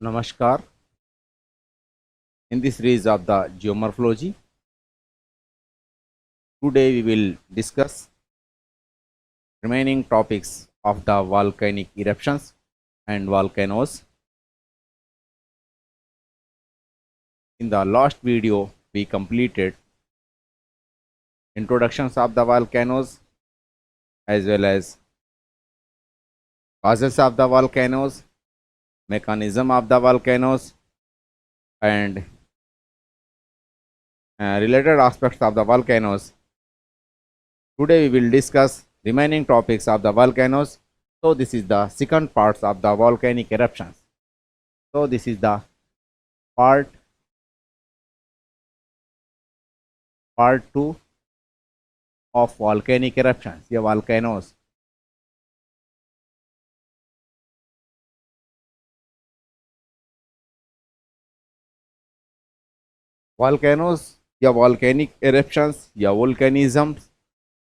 Namaskar. In this series of the geomorphology, today we will discuss remaining topics of the volcanic eruptions and volcanoes. In the last video, we completed introductions of the volcanoes as well as causes of the volcanoes, mechanism of the volcanoes, and related aspects of the volcanoes. Today we will discuss remaining topics of the volcanoes. So this is the second part of the volcanic eruptions. So this is the part 2 of volcanic eruptions, या volcanoes. Volcanoes या volcanic एरप्शंस या वोल्केनिज्म्स,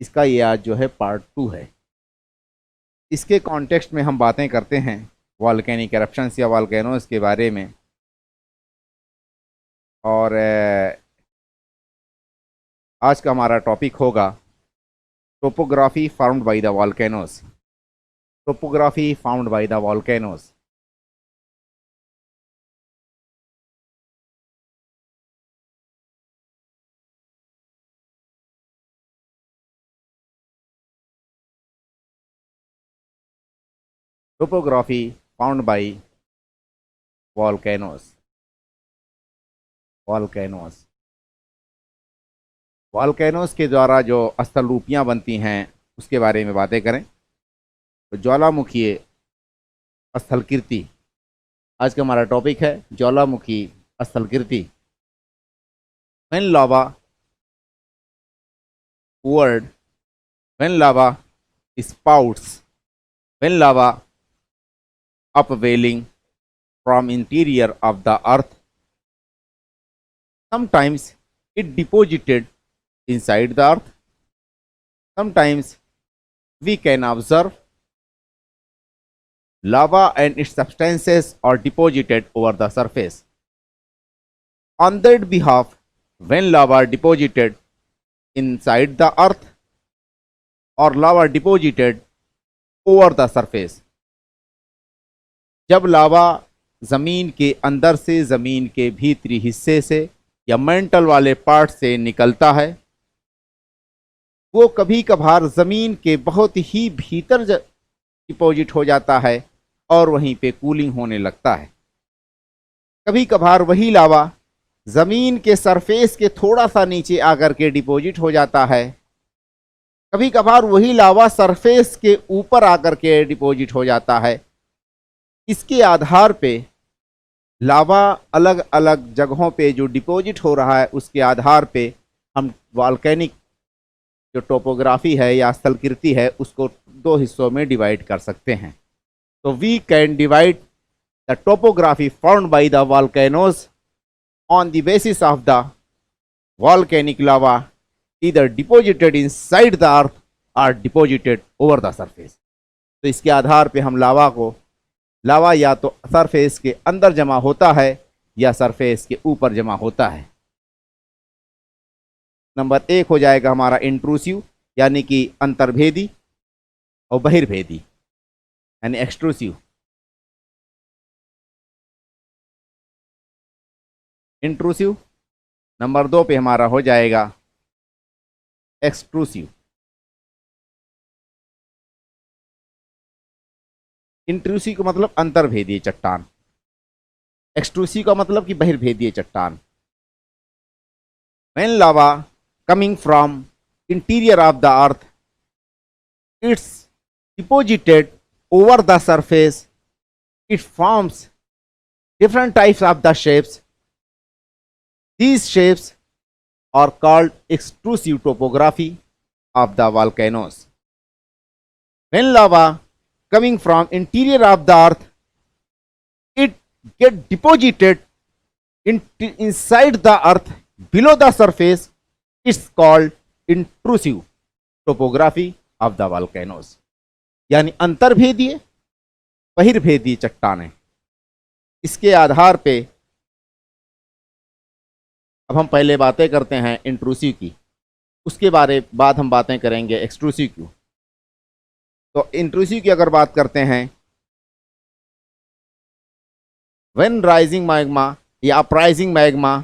इसका ये आज जो है part 2 है। इसके कॉन्टेक्स्ट में हम बातें करते हैं वॉल्केनिक एरप्शंस या वॉल्केनोस के बारे में, और आज का हमारा टॉपिक होगा topography found by the volcanoes. Topography found by the volcanoes. Topography found bye volcanoes. Volcanoes volcanoes के द्वारा जो स्थल रूपियाँ बनती हैं उसके बारे में बातें करें तो ज्वालामुखी स्थलकृति आज का हमारा टॉपिक है। ज्वालामुखी स्थलकृति। When lava poured, when lava spouts, when lava upwelling from interior of the earth, sometimes it deposited inside the earth, sometimes we can observe lava and its substances are deposited over the surface. On that behalf, when lava deposited inside the earth or lava deposited over the surface, जब लावा ज़मीन के अंदर से, ज़मीन के भीतरी हिस्से से या मेंटल वाले पार्ट से निकलता है, वो कभी कभार ज़मीन के बहुत ही भीतर डिपॉजिट हो जाता है और वहीं पे कूलिंग होने लगता है। कभी कभार वही लावा ज़मीन के सरफेस के थोड़ा सा नीचे आकर के डिपॉजिट हो जाता है, कभी कभार वही लावा सरफेस के ऊपर आकर के डिपॉजिट हो जाता है। इसके आधार पे लावा अलग अलग जगहों पे जो डिपॉजिट हो रहा है उसके आधार पे हम वॉल्केनिक जो टोपोग्राफी है या स्थलकृति है उसको दो हिस्सों में डिवाइड कर सकते हैं। तो we can divide the topography found by the volcanoes on the basis of the volcanic lava either deposited inside the earth or deposited over the surface। तो इसके आधार पे हम लावा या तो सरफेस के अंदर जमा होता है या सरफेस के ऊपर जमा होता है। नंबर 1 हो जाएगा हमारा इंट्रूसिव यानी कि अंतर्भेदी, और बहिर्भेदी यानी एक्सट्रूसिव। इंट्रूसिव। नंबर 2 पे हमारा हो जाएगा एक्सट्रूसिव। इंट्रूसिव का मतलब अंतर्भेदीय चट्टान, एक्सट्रूसिव का मतलब कि बहिर्भेदीय चट्टान। When lava coming from interior of the earth it's deposited over the surface, it forms different types of the shapes. These shapes are called extrusive topography of the volcanoes. When lava coming from interior of the earth, it get deposited inside the earth below the surface. It's called intrusive topography of the volcanoes. यानी अंतर्भेदीय बहिर्भेदीय चट्टानें। इसके आधार पे अब हम पहले बातें करते हैं इंट्रूसिव की, उसके बाद हम बातें करेंगे एक्सट्रूसिव की। तो इंट्रूसिव की अगर बात करते हैं, व्हेन राइजिंग मैग्मा या uprising magma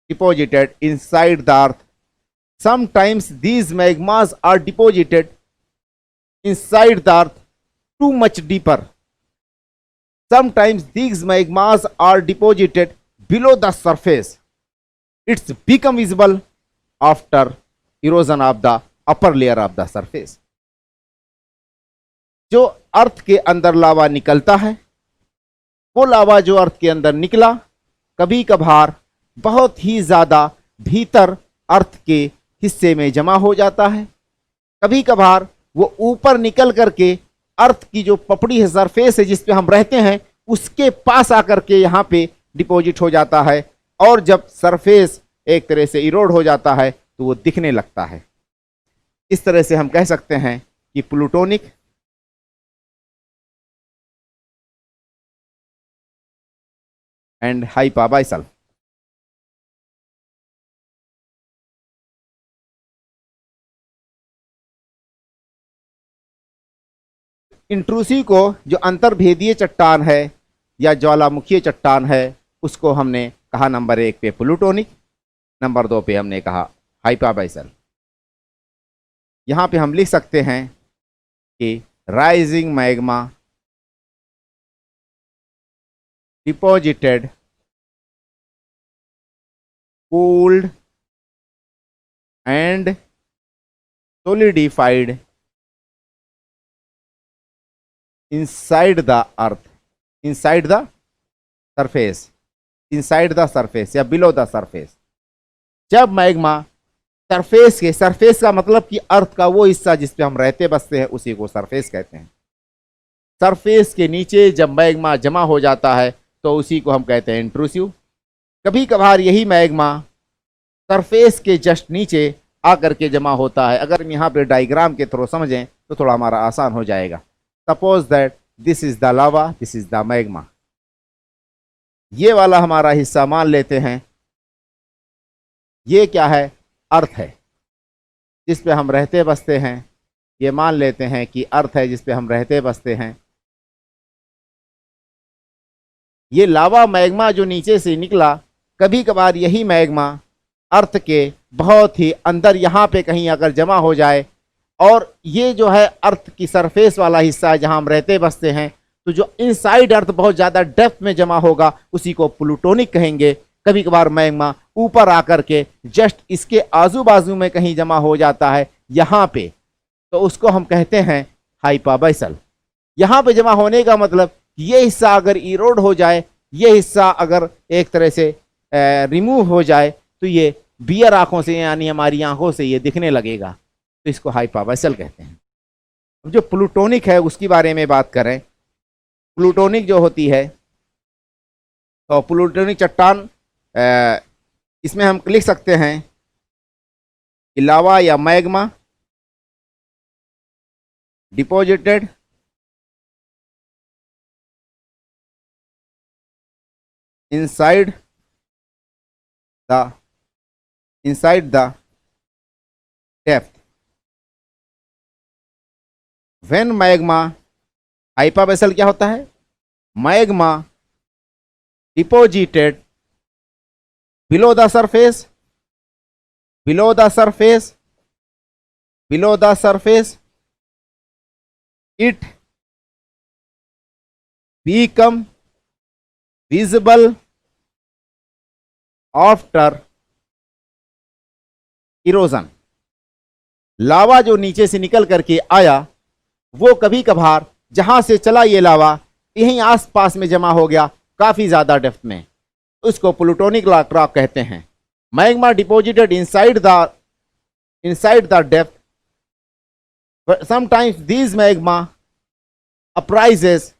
deposited inside the earth, sometimes these magmas are deposited inside the earth too much deeper. Sometimes these magmas are deposited below the surface. It's become visible after erosion of the upper layer of the surface. जो अर्थ के अंदर लावा निकलता है, वो लावा जो अर्थ के अंदर निकला कभी कभार बहुत ही ज्यादा भीतर अर्थ के हिस्से में जमा हो जाता है, कभी कभार वो ऊपर निकल करके अर्थ की जो पपड़ी है, सरफेस है जिस पे हम रहते हैं, उसके पास आकर के यहाँ पे डिपॉजिट हो जाता है। और जब सरफेस एक तरह से इरोड हो जाता है तो वो दिखने लगता है। इस तरह से हम कह सकते हैं कि प्लूटोनिक एंड हाइपाबाइसल इंट्रूसिव को जो अंतर्भेदीय चट्टान है या ज्वालामुखीय चट्टान है, उसको हमने कहा नंबर 1 पे प्लूटोनिक, नंबर 2 पे हमने कहा हाइपाबाइसल। यहां पे हम लिख सकते हैं कि rising magma deposited cooled and solidified inside the earth, inside the surface, inside the surface या below the surface। जब मैग्मा सरफेस का मतलब कि अर्थ का वो हिस्सा जिस पे हम रहते बसते हैं उसी को सरफेस कहते हैं। सरफेस के नीचे जब मैग्मा जमा हो जाता है तो उसी को हम कहते हैं इंट्रूसिव। कभी कभार यही मैग्मा सरफेस के जस्ट नीचे आकर के जमा होता है। अगर हम यहाँ पे डायग्राम के थ्रू समझें तो थोड़ा हमारा आसान हो जाएगा। Suppose that this is the lava, this is the magma. ये वाला हमारा हिस्सा मान लेते हैं, ये क्या है? अर्थ है जिस पे हम रहते बसते हैं। ये मान लेते हैं कि अर्थ है जिस पे हम रहते बसते हैं। ये लावा मैग्मा जो नीचे से निकला, कभी कभार यही मैग्मा अर्थ के बहुत ही अंदर यहाँ पे कहीं अगर जमा हो जाए, और ये जो है अर्थ की सरफेस वाला हिस्सा है जहाँ हम रहते बसते हैं, तो जो इनसाइड अर्थ बहुत ज़्यादा डेप्थ में जमा होगा उसी को प्लूटोनिक कहेंगे। कभी कभार मैग्मा ऊपर आकर के जस्ट इसके आजू बाजू में कहीं जमा हो जाता है यहाँ पे, तो उसको हम कहते हैं हाइपाबाइसल। यहाँ पे जमा होने का मतलब ये हिस्सा अगर इरोड हो जाए, ये हिस्सा अगर एक तरह से रिमूव हो जाए, तो ये बियर आंखों से यानी हमारी आंखों से ये दिखने लगेगा, तो इसको हाइपाबाइसल कहते हैं। अब जो प्लूटोनिक है उसके बारे में बात करें। प्लूटोनिक जो होती है, तो प्लूटोनिक चट्टान इसमें हम लिख सकते हैं कि लावा या magma deposited inside the depth when magma, हाइपाबाइसल क्या होता है? Magma deposited below the surface, below the surface, below the surface, it become visible after erosion. Lava जो नीचे से निकल करके आया, वो कभी कभार जहां से चला ये लावा यहीं आसपास में जमा हो गया काफी ज्यादा डेप्थ में, उसको प्लूटोनिक रॉक कहते हैं। Magma deposited inside the depth, sometimes these magma uprises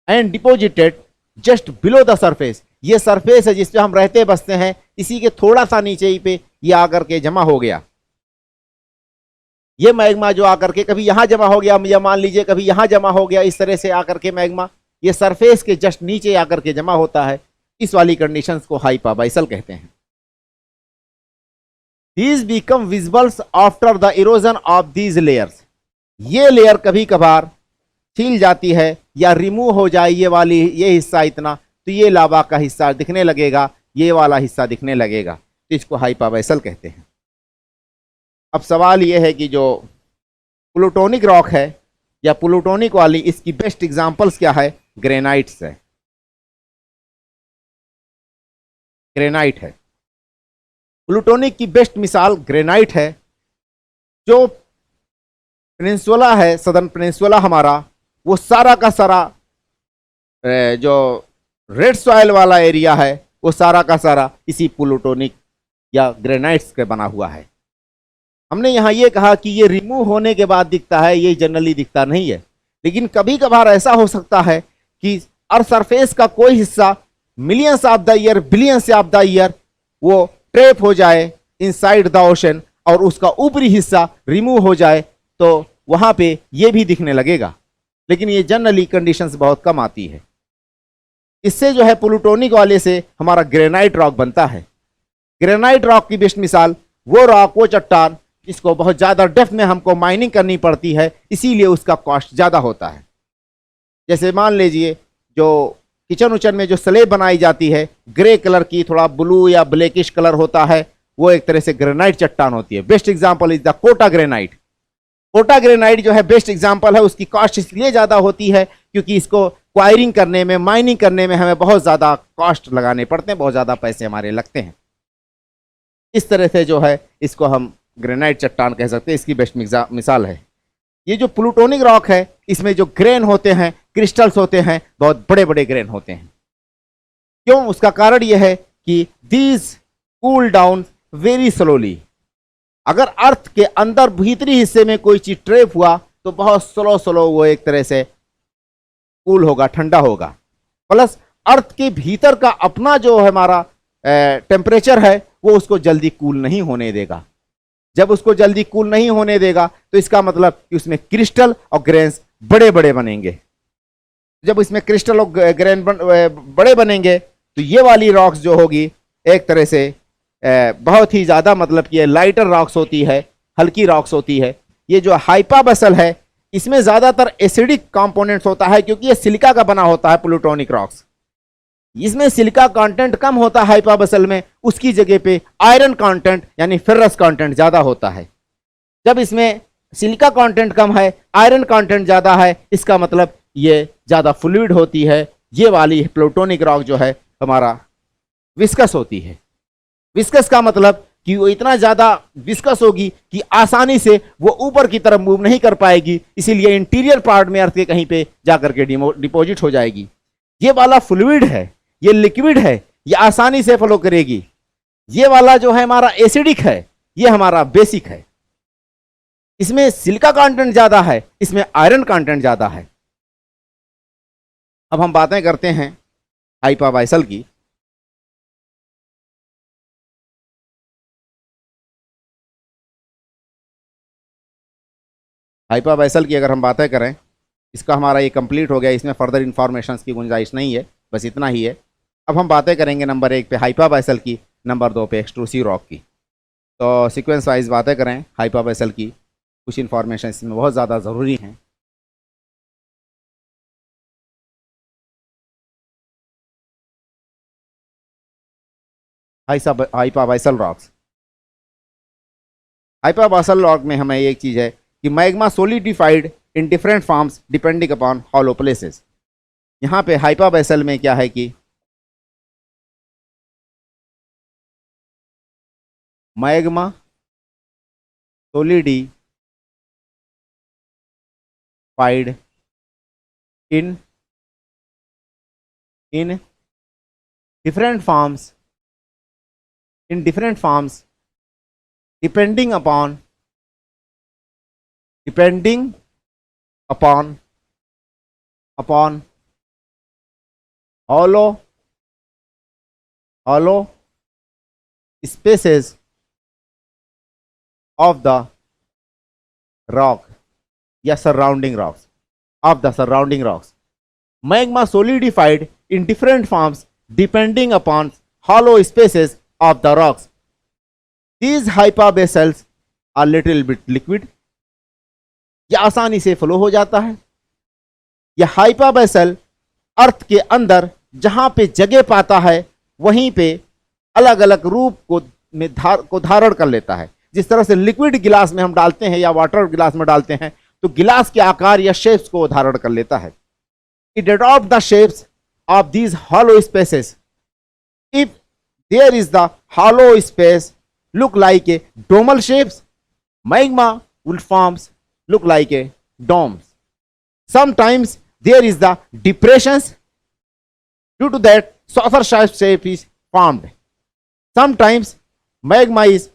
and deposited just below the surface. ये सरफेस है जिस पे हम रहते बसते हैं, इसी के थोड़ा सा नीचे ही पे ये आकर के जमा हो गया। ये मैग्मा जो आकर के कभी यहां जमा हो गया, या मान लीजिए कभी यहां जमा हो गया, इस तरह से आकर के मैग्मा ये सरफेस के जस्ट नीचे आकर के जमा होता है, इस वाली कंडीशंस को हाइपाबाइसल कहते हैं। These become visible after the erosion of these layers। ये लेयर कभी कभार छील जाती है या रिमूव हो जाए ये हिस्सा इतना, तो ये लावा का हिस्सा दिखने लगेगा, ये वाला हिस्सा दिखने लगेगा, तो इसको हाइपाबाइसल कहते हैं। अब सवाल ये है कि जो प्लूटोनिक रॉक है या प्लूटोनिक वाली, इसकी बेस्ट एग्जांपल्स क्या है? ग्रेनाइट्स है, ग्रेनाइट है। प्लूटोनिक की बेस्ट मिसाल ग्रेनाइट है। जो पेनिनसुला है, सदर्न पेनिनसुला हमारा, वो सारा का सारा जो रेड सॉइल वाला एरिया है, वो सारा का सारा इसी प्लूटोनिक या ग्रेनाइट्स के बना हुआ है। हमने यहाँ ये कहा कि ये रिमूव होने के बाद दिखता है, ये जनरली दिखता नहीं है, लेकिन कभी कभार ऐसा हो सकता है कि अर्थ सरफेस का कोई हिस्सा millions of the year, billions of the year वो ट्रैप हो जाए इनसाइड द ओशन और उसका ऊपरी हिस्सा रिमूव हो जाए, तो वहां पे ये भी दिखने लगेगा, लेकिन ये जनरली कंडीशंस बहुत कम आती है। इससे जो है प्लूटोनिक वाले से हमारा ग्रेनाइट रॉक बनता है। ग्रेनाइट रॉक की बेस्ट मिसाल वो रॉक, वो चट्टान जिसको बहुत ज़्यादा डेप्थ में हमको माइनिंग करनी पड़ती है, इसीलिए उसका कॉस्ट ज़्यादा होता है। जैसे मान लीजिए जो किचन उचन में जो स्लेब बनाई जाती है, ग्रे कलर की, थोड़ा ब्लू या ब्लैकिश कलर होता है, वो एक तरह से ग्रेनाइट चट्टान होती है। Best example is the Kota granite. Kota granite जो है बेस्ट एग्जांपल है। उसकी कॉस्ट इसलिए ज़्यादा होती है क्योंकि इसको क्वायरिंग करने में, माइनिंग करने में हमें बहुत ज़्यादा कॉस्ट लगाने पड़ते हैं, बहुत ज़्यादा पैसे हमारे लगते हैं। इस तरह से जो है इसको हम ग्रेनाइट चट्टान कह सकते हैं। इसकी बेस्ट मिसाल है ये जो प्लूटोनिक रॉक है। इसमें जो ग्रेन होते हैं, क्रिस्टल्स होते हैं, बहुत बड़े बड़े ग्रेन होते हैं। क्यों? उसका कारण यह है कि these cool down very slowly. अगर अर्थ के अंदर भीतरी हिस्से में कोई चीज ट्रैप हुआ तो बहुत स्लो वो एक तरह से कूल होगा, ठंडा होगा। प्लस अर्थ के भीतर का अपना जो हमारा टेम्परेचर है वो उसको जल्दी कूल नहीं होने देगा। जब उसको जल्दी कूल नहीं होने देगा तो इसका मतलब कि उसमें क्रिस्टल और ग्रेन्स बड़े बड़े बनेंगे। जब इसमें क्रिस्टल और ग्रेन बड़े बनेंगे तो ये वाली रॉक्स जो होगी एक तरह से बहुत ही ज़्यादा, मतलब कि ये लाइटर रॉक्स होती है, हल्की रॉक्स होती है। ये जो हाइपाबाइसल है इसमें ज़्यादातर एसिडिक कंपोनेंट्स होता है क्योंकि ये सिलिका का बना होता है प्लूटोनिक रॉक्स। इसमें सिलिका कंटेंट कम होता है हाइपाबाइसल में, उसकी जगह पे आयरन कंटेंट यानी फेरस कंटेंट ज़्यादा होता है। जब इसमें सिलिका कंटेंट कम है, आयरन कंटेंट ज़्यादा है, इसका मतलब ये ज़्यादा फ्लूइड होती है। ये वाली प्लूटोनिक रॉक जो है हमारा विस्कस होती है। विस्कस का मतलब कि वो इतना ज़्यादा विस्कस होगी कि आसानी से वो ऊपर की तरफ मूव नहीं कर पाएगी, इसीलिए इंटीरियर पार्ट में अर्थ के कहीं पे जाकर के डिपॉजिट हो जाएगी। ये वाला फ्लूइड है, ये लिक्विड है, ये आसानी से फ्लो करेगी। ये वाला जो है हमारा एसिडिक है, ये हमारा बेसिक है। इसमें सिलिका कंटेंट ज़्यादा है, इसमें आयरन कंटेंट ज़्यादा है। अब हम बातें करते हैं हाइपाबाइसल की। हाइपाबाइसल की अगर हम बातें करें, इसका हमारा ये कंप्लीट हो गया, इसमें फर्दर इंफॉर्मेशन की गुंजाइश नहीं है, बस इतना ही है। अब हम बातें करेंगे नंबर 1 पे हाइपाबाइसल की, नंबर 2 पे एक्सट्रूसिव रॉक की। तो सीक्वेंस वाइज बातें करें हाइपाबाइसल की, कुछ इंफॉर्मेशन इसमें बहुत ज़्यादा ज़रूरी हैं। हाइपाबाइसल रॉक्स, हाइपाबाइसल रॉक में हमें एक चीज़ है कि magma solidified in different forms depending upon hollow places. यहाँ पे हाइपाबाइसल में क्या है कि magma solidified in different forms depending upon hollow spaces of the rock या surrounding rocks magma solidified in different forms depending upon hollow spaces of the rocks. These hyperbasals are little bit liquid. यह आसानी से flow हो जाता है. यह हाइपरबेसल अर्थ के अंदर जहां पे जगह पाता है वहीं पे अलग अलग रूप को धारण कर लेता है. जिस तरह से लिक्विड गिलास में हम डालते हैं या वाटर गिलास में डालते हैं तो गिलास के आकार या शेप्स को धारण कर लेता है. It adopt the shapes of these hollow spaces. If there is the hollow space look like a domal shapes, magma will forms look like a domes. Sometimes there is the depressions, due to that saucer shape is formed. Sometimes magma is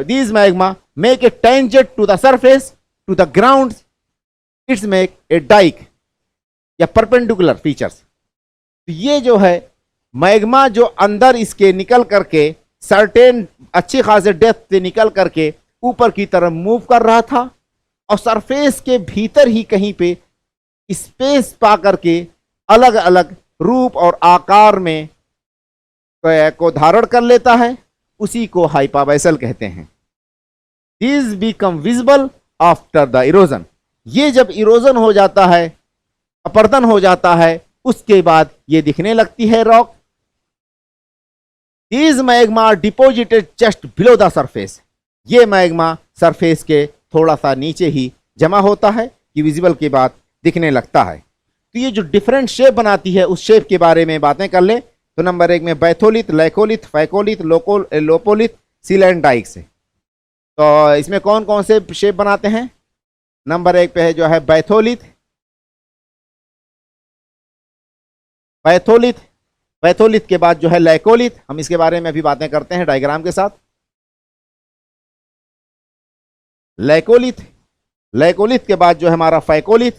these magma make a tangent to the surface, to the ground. It's make a dike या perpendicular features. तो ये जो है magma जो अंदर इसके निकल करके सर्टेन अच्छी खासे डेप्थ से निकल करके ऊपर की तरफ मूव कर रहा था और सरफेस के भीतर ही कहीं पे स्पेस पा करके अलग अलग रूप और आकार में को धारण कर लेता है. उसी को हाइपरबेसल कहते हैं. These become visible after the erosion. ये जब इरोजन हो जाता है, अपरदन हो जाता है, उसके बाद ये दिखने लगती है rock. These magma are deposited just below the surface. ये मैग्मा सरफेस के थोड़ा सा नीचे ही जमा होता है कि विजिबल के बाद दिखने लगता है. तो ये जो डिफरेंट शेप बनाती है उस शेप के बारे में बातें कर ले. तो नंबर 1 में batholith, laccolith, phacolith, lopolith, sill and dyke से. तो इसमें कौन कौन से शेप बनाते हैं? नंबर 1 पे है जो है बैथोलिथ. बैथोलिथ के बाद जो है लैकोलिथ. हम इसके बारे में अभी बातें करते हैं डायग्राम के साथ. लैकोलिथ के बाद जो है हमारा फैकोलिथ.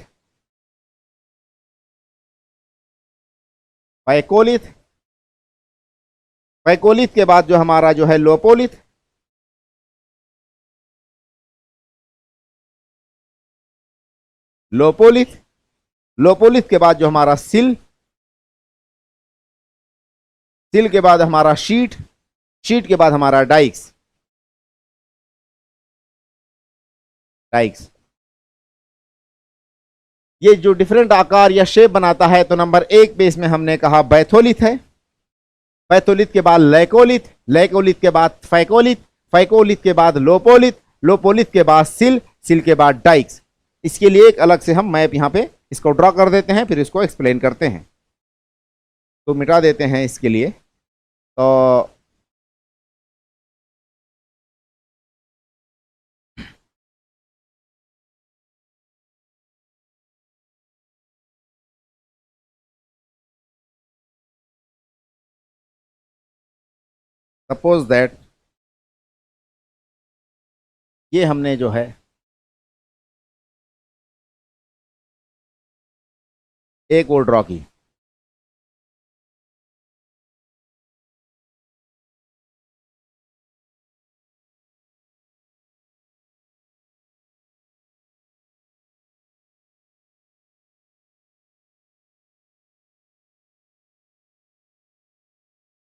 फैकोलिथ के बाद जो हमारा जो है लोपोलिथ. लोपोलिथ के बाद जो हमारा सिल के बाद हमारा शीट के बाद हमारा डाइक्स. ये जो डिफरेंट आकार या शेप बनाता है तो नंबर 1 पे इसमें हमने कहा बैथोलिथ है. बैथोलिथ के बाद लैकोलिथ के बाद फैकोलिथ के बाद लोपोलिथ के बाद सिल के बाद डाइक्स. इसके लिए एक अलग से हम मैप यहाँ पे इसको ड्रॉ कर देते हैं, फिर इसको एक्सप्लेन करते हैं. तो मिटा देते हैं इसके लिए. तो सपोज दैट ये हमने जो है एक और ड्रॉ की.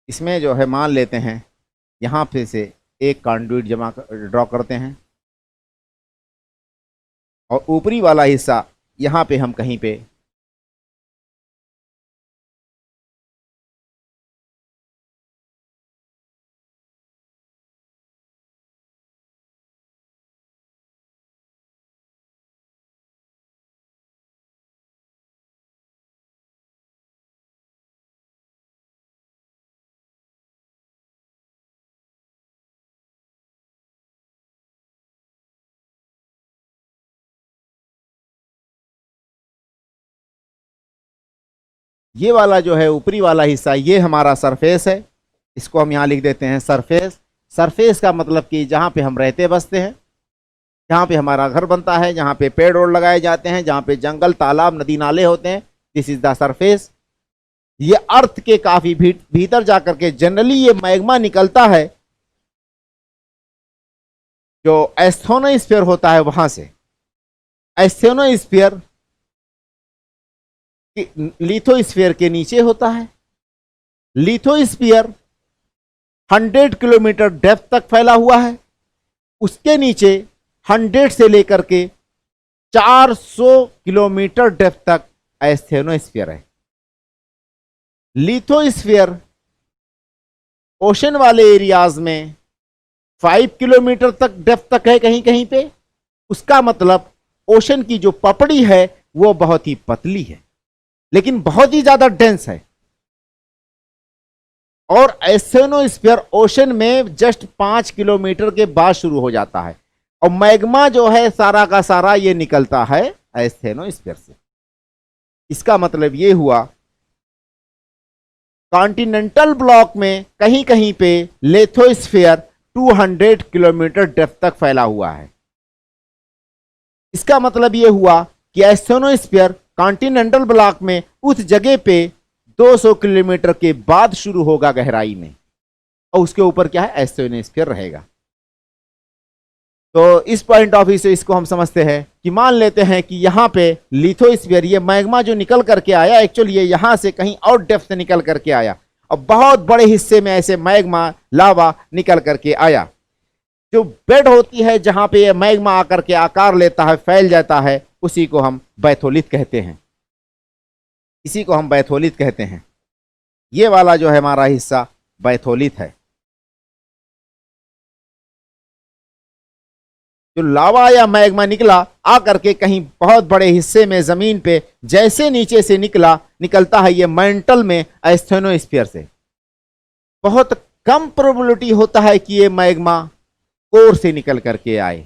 इसमें जो है मान लेते हैं यहाँ पे से एक कंडुइट ड्रॉ करते हैं और ऊपरी वाला हिस्सा यहाँ पे हम कहीं पे ये वाला जो है ऊपरी वाला हिस्सा ये हमारा सरफेस है. इसको हम यहाँ लिख देते हैं सरफेस. सरफेस का मतलब कि जहाँ पे हम रहते बसते हैं, जहाँ पे हमारा घर बनता है, जहाँ पे पेड़ ओड़ लगाए जाते हैं, जहाँ पे जंगल तालाब नदी नाले होते हैं, दिस इज द सरफेस. ये अर्थ के काफी भीतर जाकर के जनरली ये मैग्मा निकलता है जो एस्थोनोस्फीयर होता है वहां से. एस्थोनोस्फीयर लिथोस्फीयर के नीचे होता है। लिथोस्फीयर 100 किलोमीटर डेप्थ तक फैला हुआ है। उसके नीचे 100 से लेकर के 400 किलोमीटर डेप्थ तक एस्थेनोस्फीयर है। लिथोस्फीयर ओशन वाले एरियाज में 5 किलोमीटर तक डेप्थ तक है कहीं कहीं पे। उसका मतलब ओशन की जो पपड़ी है वो बहुत ही पतली है, लेकिन बहुत ही ज्यादा डेंस है। और एस्थेनोस्फीयर ओशन में जस्ट 5 किलोमीटर के बाद शुरू हो जाता है। और मैग्मा जो है सारा का सारा ये निकलता है एस्थेनोस्फीयर से। इसका मतलब ये हुआ कॉन्टिनेंटल ब्लॉक में कहीं कहीं पे लिथोस्फीयर 200 किलोमीटर डेप्थ तक फैला हुआ है। इसका मतलब यह हुआ कि एस्थेनोस्फीयर कॉन्टिनेंटल ब्लॉक में उस जगह पे 200 किलोमीटर के बाद शुरू होगा गहराई में, और उसके ऊपर क्या है, एस्थेनोस्फीयर रहेगा। तो इस पॉइंट ऑफ व्यू से इसको हम समझते हैं कि मान लेते हैं कि यहां पे लिथोस्फीयर, ये मैग्मा जो निकल करके आया, एक्चुअली ये यहां से कहीं और डेप्थ से निकल करके आया, और बहुत बड़े हिस्से में ऐसे मैग्मा लावा निकल करके आया। जो बेड होती है जहां पे ये मैग्मा आकर के आकार लेता है, फैल जाता है, उसी को हम बैथोलिथ कहते हैं। इसी को हम बैथोलिथ कहते हैं। ये वाला जो है हमारा हिस्सा बैथोलिथ है। जो लावा या मैग्मा निकला आकर के कहीं बहुत बड़े हिस्से में जमीन पे जैसे नीचे से निकलता है ये मेंटल में एस्थेनोस्फीयर से। बहुत कम प्रोबेबिलिटी होता है कि ये मैग्मा कोर से निकल करके आए,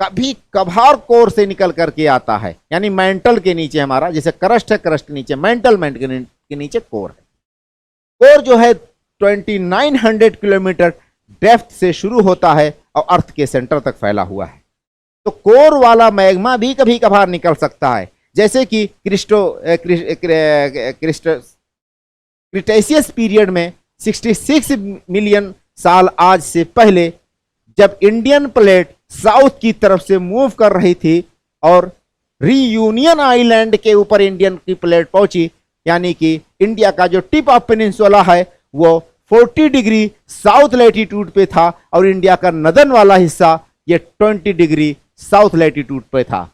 कभी कभार कोर से निकल करके आता है। यानी मेंटल के नीचे हमारा जैसे क्रस्ट है, क्रस्ट नीचे मेंटल के नीचे कोर है। कोर जो है 2900 किलोमीटर डेप्थ से शुरू होता है और अर्थ के सेंटर तक फैला हुआ है। तो कोर वाला मैग्मा भी कभी कभार निकल सकता है, जैसे कि क्रिटेशियस पीरियड में 66 मिलियन साल आज से पहले, जब इंडियन प्लेट साउथ की तरफ से मूव कर रही थी और रीयूनियन आइलैंड के ऊपर इंडियन की प्लेट पहुंची, यानी कि इंडिया का जो टिप ऑफ पेनिनसुला है वो 40 डिग्री साउथ लैटिट्यूड पे था और इंडिया का नदर्न वाला हिस्सा ये 20 डिग्री साउथ लैटिट्यूड पे था।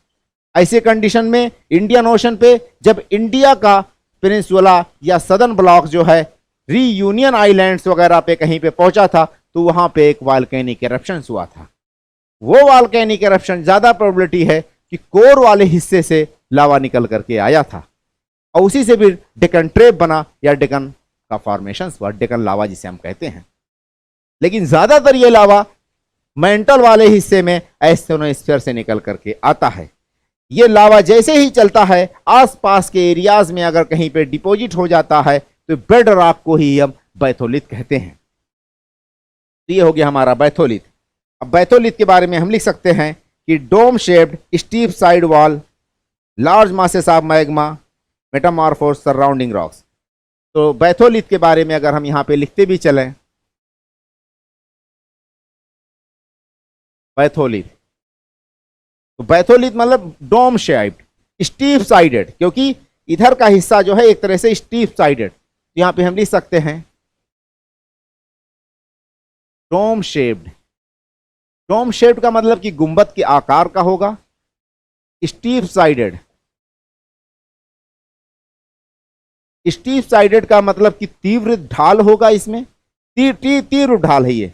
ऐसे कंडीशन में इंडियन ओशन पे जब इंडिया का पेनिनसुला या सदर्न ब्लॉक जो है रीयूनियन आइलैंड्स वगैरह पे कहीं पे पहुंचा था, तो वहां पे एक वॉल्केनिक इरप्शन हुआ था। वो वॉल्केनिक इरप्शन ज्यादा प्रोबेबिलिटी है कि कोर वाले हिस्से से लावा निकल करके आया था, और उसी से भी डेक्कन ट्रेप बना या डेक्कन का फॉर्मेशन हुआ, डेक्कन लावा जिसे हम कहते हैं। लेकिन ज्यादातर ये लावा मेंटल वाले हिस्से में एस्थेनोस्फीयर से निकल करके आता है। ये लावा जैसे ही चलता है आसपास के एरियाज में अगर कहीं पे डिपॉजिट हो जाता है तो बेड रॉक को ही हम बैथोलिथ कहते हैं। तो ये हो गया हमारा बैथोलिथ। अब बैथोलिथ के बारे में हम लिख सकते हैं कि dome shaped steep side wall, large masses of magma, metamorphose surrounding rocks. तो बैथोलिथ के बारे में अगर हम यहां पे लिखते भी चलें, बैथोलिथ, तो बैथोलिथ मतलब डोम शेप्ड स्टीप साइडेड, क्योंकि इधर का हिस्सा जो है एक तरह से स्टीप साइडेड। यहां पे हम लिख सकते हैं डोम शेप्ड। डोम शेप्ड का मतलब कि गुंबद के आकार का होगा। स्टीप साइडेड, स्टीप साइडेड का मतलब कि तीव्र ढाल होगा, इसमें तीव्र ढाल है ये।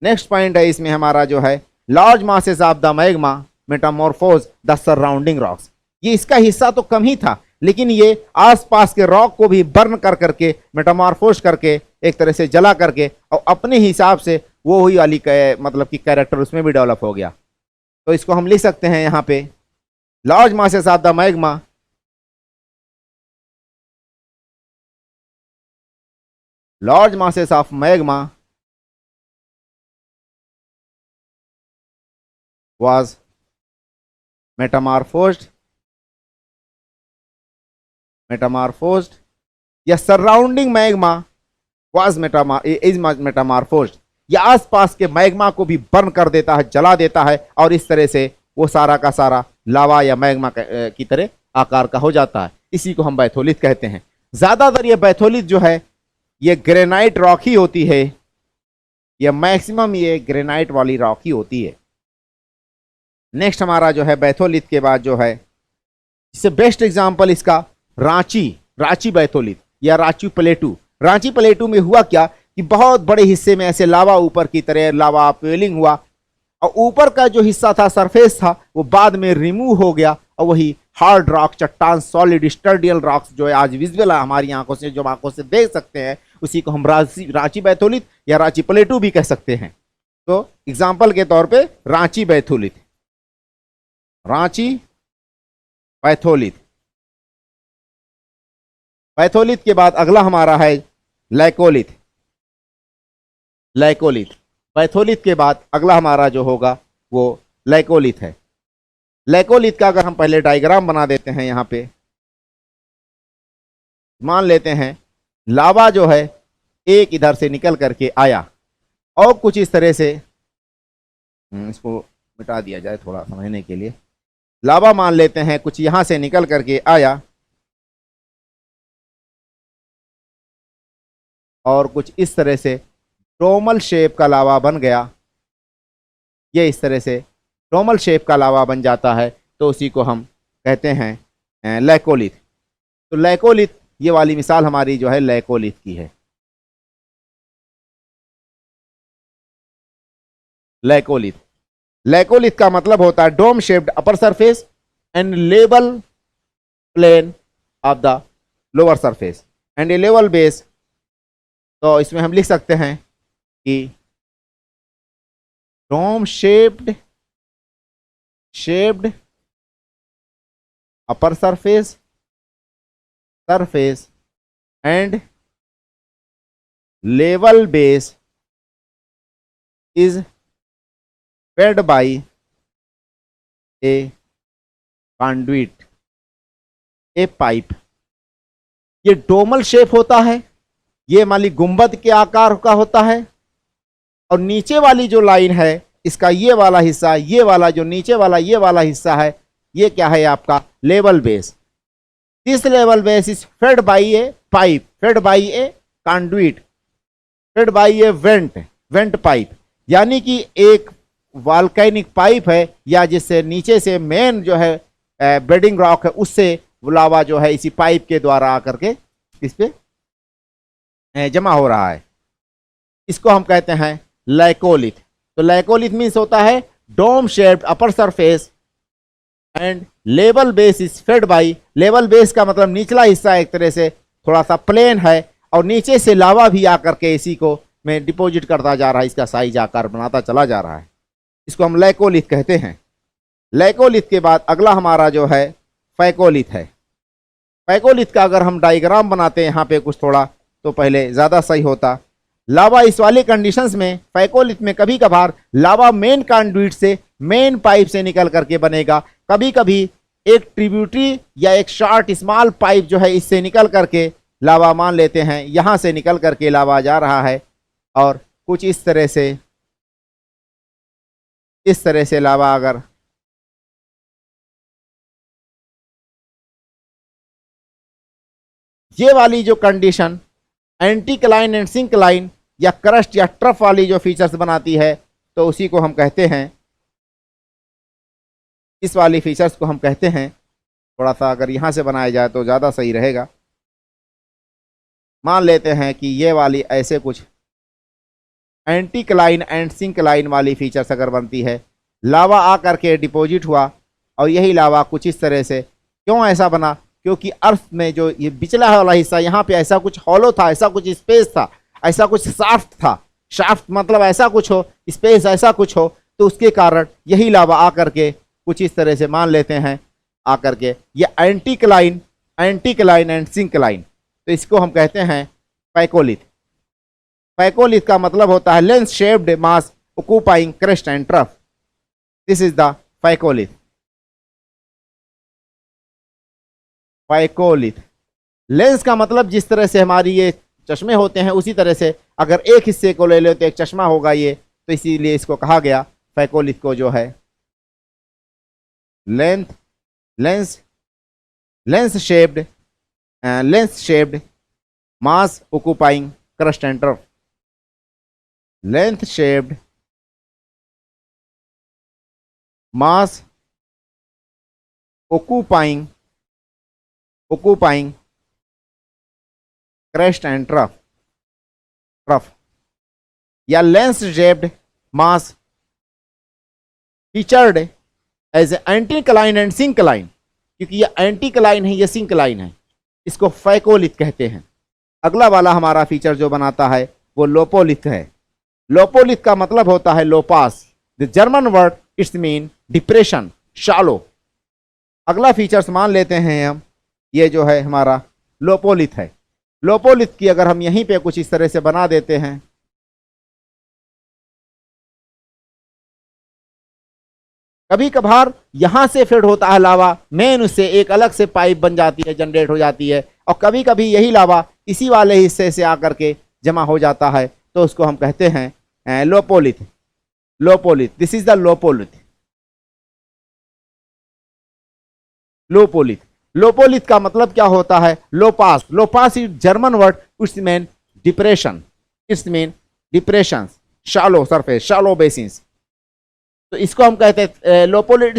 नेक्स्ट पॉइंट है इसमें हमारा जो है large masses of the magma metamorphose the surrounding rocks. ये इसका हिस्सा तो कम ही था, लेकिन ये आसपास के रॉक को भी बर्न कर करके, मेटामॉर्फोज करके, एक तरह से जला करके, और अपने हिसाब से वो हुई वाली मतलब कि कैरेक्टर उसमें भी डेवलप हो गया। तो इसको हम लिख सकते हैं यहाँ पे large masses of the magma, large masses of magma was metamorphosed या सराउंडिंग मैग्मा was metamorphosed, या आसपास के मैग्मा को भी बर्न कर देता है, जला देता है, और इस तरह से वो सारा का सारा लावा या मैग्मा की तरह आकार का हो जाता है। इसी को हम बैथोलिथ कहते हैं। ज्यादातर ये बैथोलिथ जो है ये ग्रेनाइट रॉक ही होती है, या मैक्सिमम ये ग्रेनाइट वाली रॉक ही होती है। नेक्स्ट हमारा जो है बैथोलिथ के बाद जो है, इससे बेस्ट एग्जांपल इसका रांची बैथोलिथ या रांची प्लेटू। रांची प्लेटू में हुआ क्या कि बहुत बड़े हिस्से में ऐसे लावा ऊपर की तरह लावा पेलिंग हुआ, और ऊपर का जो हिस्सा था सरफेस था वो बाद में रिमूव हो गया, और वही हार्ड रॉक चट्टान सॉलिड स्टर्डियल रॉक्स जो है आज विजिबल है हमारी आंखों से, जो आंखों से देख सकते हैं, उसी को हम रांची बैथोलिथ या रांची प्लेटू भी कह सकते हैं। तो एग्जाम्पल के तौर पे Ranchi batholith, Ranchi batholith. Batholith के बाद अगला हमारा है लैकोलिथ। बैथोलिथ के बाद अगला हमारा जो होगा वो लैकोलिथ है। लैकोलिथ का अगर हम पहले डायग्राम बना देते हैं, यहां पे मान लेते हैं लावा जो है एक इधर से निकल करके आया और कुछ इस तरह से, इसको मिटा दिया जाए थोड़ा समझने के लिए। लावा मान लेते हैं कुछ यहां से निकल करके आया और कुछ इस तरह से डोमल शेप का लावा बन गया। ये इस तरह से डोमल शेप का लावा बन जाता है, तो उसी को हम कहते हैं लैकोलिथ। तो लैकोलिथ, ये वाली मिसाल हमारी जो है लैकोलिथ की है। लैकोलिथ का मतलब होता है dome shaped upper surface and level plane of the lower surface and a level base. तो इसमें हम लिख सकते हैं कि dome shaped upper surface and level base is fed by a conduit, a pipe। ये डोमल शेप होता है, ये माली गुंबद के आकार का होता है, और नीचे वाली जो लाइन है इसका ये वाला हिस्सा, ये वाला जो नीचे वाला ये वाला हिस्सा है, ये क्या है आपका level base. This level base is fed by A pipe, fade by a conduit, fade by A went pipe. यानी कि एक वॉल्केनिक पाइप है, या जिससे नीचे से मेन जो है बेडिंग रॉक है, उससे लावा जो है इसी पाइप के द्वारा आकर के इस पे जमा हो रहा है। इसको हम कहते हैं लैकोलिथ। तो लैकोलिथ मीन्स होता है dome shaped upper surface and level base is fed by. Level base का मतलब निचला हिस्सा एक तरह से थोड़ा सा प्लेन है, और नीचे से लावा भी आकर के इसी को में डिपॉजिट करता जा रहा है, इसका साइज आकार बनाता चला जा रहा है। इसको हम लैकोलिथ कहते हैं। लैकोलिथ के बाद अगला हमारा जो है फैकोलिथ है। फैकोलिथ का अगर हम डायग्राम बनाते हैं यहाँ पे कुछ थोड़ा, तो पहले ज़्यादा सही होता। लावा इस वाले कंडीशंस में, फैकोलिथ में कभी कभार लावा मेन कंडुइट से, मेन पाइप से निकल करके बनेगा। कभी कभी एक ट्रिब्यूटरी या एक शॉर्ट स्मॉल पाइप जो है इससे निकल करके लावा, मान लेते हैं यहाँ से निकल करके लावा जा रहा है, और कुछ इस तरह से लावा अगर ये वाली जो कंडीशन एंटीक्लाइन एंड सिंक्लाइन या क्रस्ट या ट्रफ वाली जो फीचर्स बनाती है, तो उसी को हम कहते हैं, इस वाली फीचर्स को हम कहते हैं, थोड़ा सा अगर यहां से बनाया जाए तो ज़्यादा सही रहेगा। मान लेते हैं कि ये वाली ऐसे कुछ एंटीक्लाइन एंड सिंक्लाइन वाली फीचर्स अगर बनती है, लावा आकर के डिपॉजिट हुआ, और यही लावा कुछ इस तरह से, क्यों ऐसा बना, क्योंकि अर्थ में जो ये बिचला वाला हिस्सा, यहाँ पे ऐसा कुछ हॉलो था, ऐसा कुछ स्पेस था, ऐसा कुछ शाफ्ट था। शाफ्ट मतलब ऐसा कुछ हो, स्पेस ऐसा कुछ हो, तो उसके कारण यही लावा आकर के कुछ इस तरह से, मान लेते हैं आकर के ये एंटीक्लाइन एंड सिंक्लाइन, तो इसको हम कहते हैं फैकोलिथ। फैकोलिथ का मतलब होता है lens shaped mass occupying crest and trough. This is the phacolith. Phacolith lens का मतलब जिस तरह से हमारी ये चश्मे होते हैं, उसी तरह से अगर एक हिस्से को ले लो तो एक चश्मा होगा ये, तो इसीलिए इसको कहा गया फैकोलिथ को जो है lens shaped lens shaped mass occupying crust and trough. Length shaped mass occupying crest and trough या lens shaped mass featured as anticline and syncline, क्योंकि ये एंटीक्लाइन है, ये सिंक्लाइन है, इसको फैकोलिथ कहते हैं। अगला वाला हमारा फीचर जो बनाता है वो लोपोलिथ है। लोपोलिथ का मतलब होता है lopas. The German word it's mean depression, shallow. अगला फीचर्स मान लेते हैं हम, ये जो है हमारा लोपोलिथ है। लोपोलिथ की अगर हम यहीं पे कुछ इस तरह से बना देते हैं, कभी कभार यहां से फेड होता है लावा, मेन उससे एक अलग से पाइप बन जाती है, जनरेट हो जाती है, और कभी कभी यही लावा इसी वाले हिस्से से आकर के जमा हो जाता है, तो उसको हम कहते हैं lopolith. Lopolith, this is the lopolith. Lopolith, lopolith का मतलब क्या होता है? Lopas. Lopas is German word, it's mean depression, it's mean depression, shallow surface, shallow basins. तो इसको हम कहते हैं lopolith.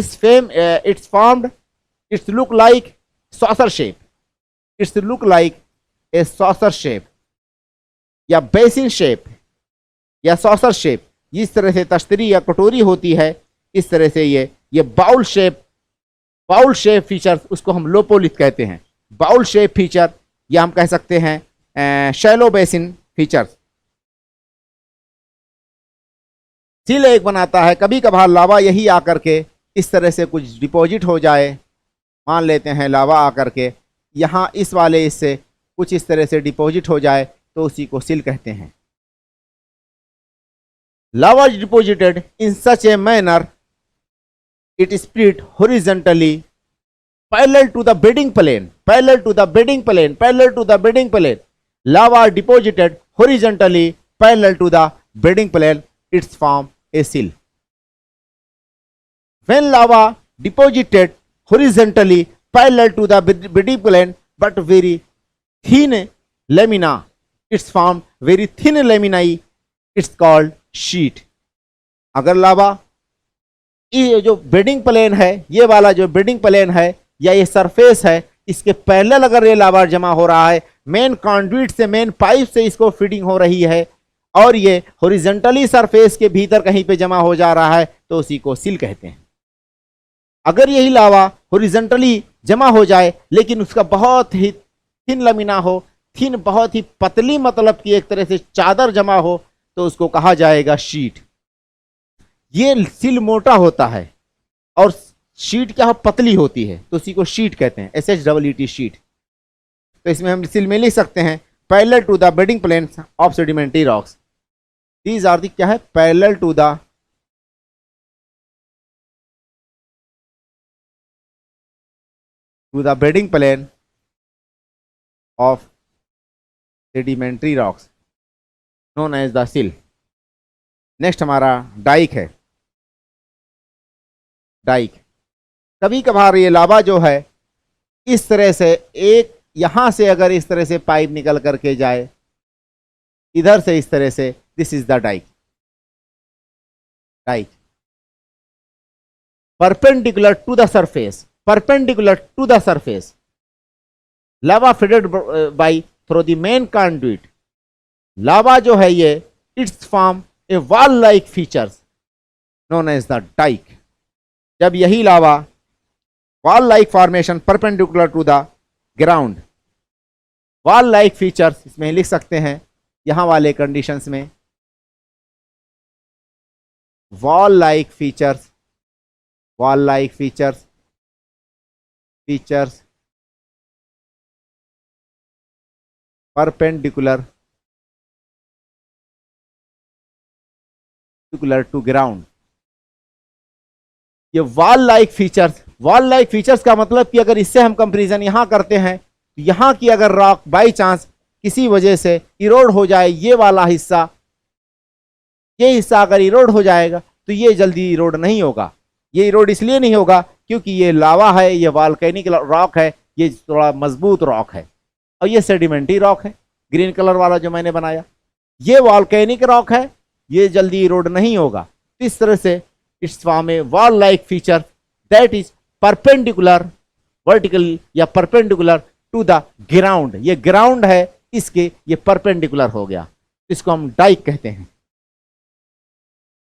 It's formed, it's look like saucer shape, it's look like a saucer shape या basin shape या saucer shape. जिस तरह से तश्तरी या कटोरी होती है, इस तरह से ये bowl shape, bowl shape feature, उसको हम लोपोलिथ कहते हैं। बाउल शेप फीचर या हम कह सकते हैं शैलो बेसिन फीचर। सील एक बनाता है, कभी कभार लावा यही आकर के इस तरह से कुछ डिपॉजिट हो जाए, मान लेते हैं लावा आकर के यहाँ इस वाले इससे कुछ इस तरह से डिपॉजिट हो जाए, तो उसी को सील कहते हैं। Lava is deposited in such a manner it is split horizontally parallel to the bedding plane, parallel to the bedding plane, parallel to the bedding plane. Lava deposited horizontally parallel to the bedding plane, it's form a sill. When lava deposited horizontally parallel to the bedding plane but very thin lamina, it's formed very thin laminae, it's called sheet. अगर लावा ये जो bedding plane है, ये वाला जो bedding plane है या ये सरफेस है, इसके पैरेलल अगर ये लावा जमा हो रहा है, मेन कंडुइट से, मेन पाइप से इसको फीडिंग हो रही है, और ये हॉरिजॉन्टली सरफेस के भीतर कहीं पे जमा हो जा रहा है, तो उसी को सिल कहते हैं। अगर यही लावा हॉरिजॉन्टली जमा हो जाए लेकिन उसका बहुत ही थिन लमीना हो, थिन बहुत ही पतली, मतलब कि एक तरह से चादर जमा हो, तो उसको कहा जाएगा शीट। ये सिल मोटा होता है और शीट क्या पतली होती है, तो उसी को शीट कहते हैं, SHEET शीट। तो इसमें हम सिल में लिख सकते हैं parallel to the bedding planes of sedimentary rocks. These are the क्या है? Parallel to the bedding plane of sedimentary rocks known as the sill. Next हमारा डाइक है। डाइक, कभी कभार ये लावा जो है इस तरह से, एक यहां से अगर इस तरह से पाइप निकल करके जाए, इधर से इस तरह से, this is the dyke. Dyke perpendicular to the surface, perpendicular to the surface, lava feeded by through the main conduit. Lava जो है ये it's form a wall like features known as the dyke. जब यही lava wall like formation perpendicular to the ground, wall like features इसमें लिख सकते हैं, यहां वाले कंडीशंस में wall like features, wall like features, features perpendicular to ground. ये wall like features, wall like features का मतलब कि अगर इससे हम कंपैरिजन यहां करते हैं, तो यहां की अगर रॉक बाई चांस किसी वजह से इरोड हो जाए, ये वाला हिस्सा, ये हिस्सा अगर इरोड हो जाएगा, तो ये जल्दी इरोड नहीं होगा। ये इरोड इसलिए नहीं होगा क्योंकि ये लावा है, ये वॉल्केनिक रॉक है, ये थोड़ा मजबूत रॉक है, और ये सेडिमेंट्री रॉक है, ग्रीन कलर वाला जो मैंने बनाया। ये वॉल्केनिक रॉक है, ये जल्दी इरोड नहीं होगा। इस तरह से it's form a wall like feature that is perpendicular vertical या परपेंडिकुलर टू द ग्राउंड। ये ग्राउंड है, इसके ये परपेंडिकुलर हो गया, इसको हम डाइक कहते हैं।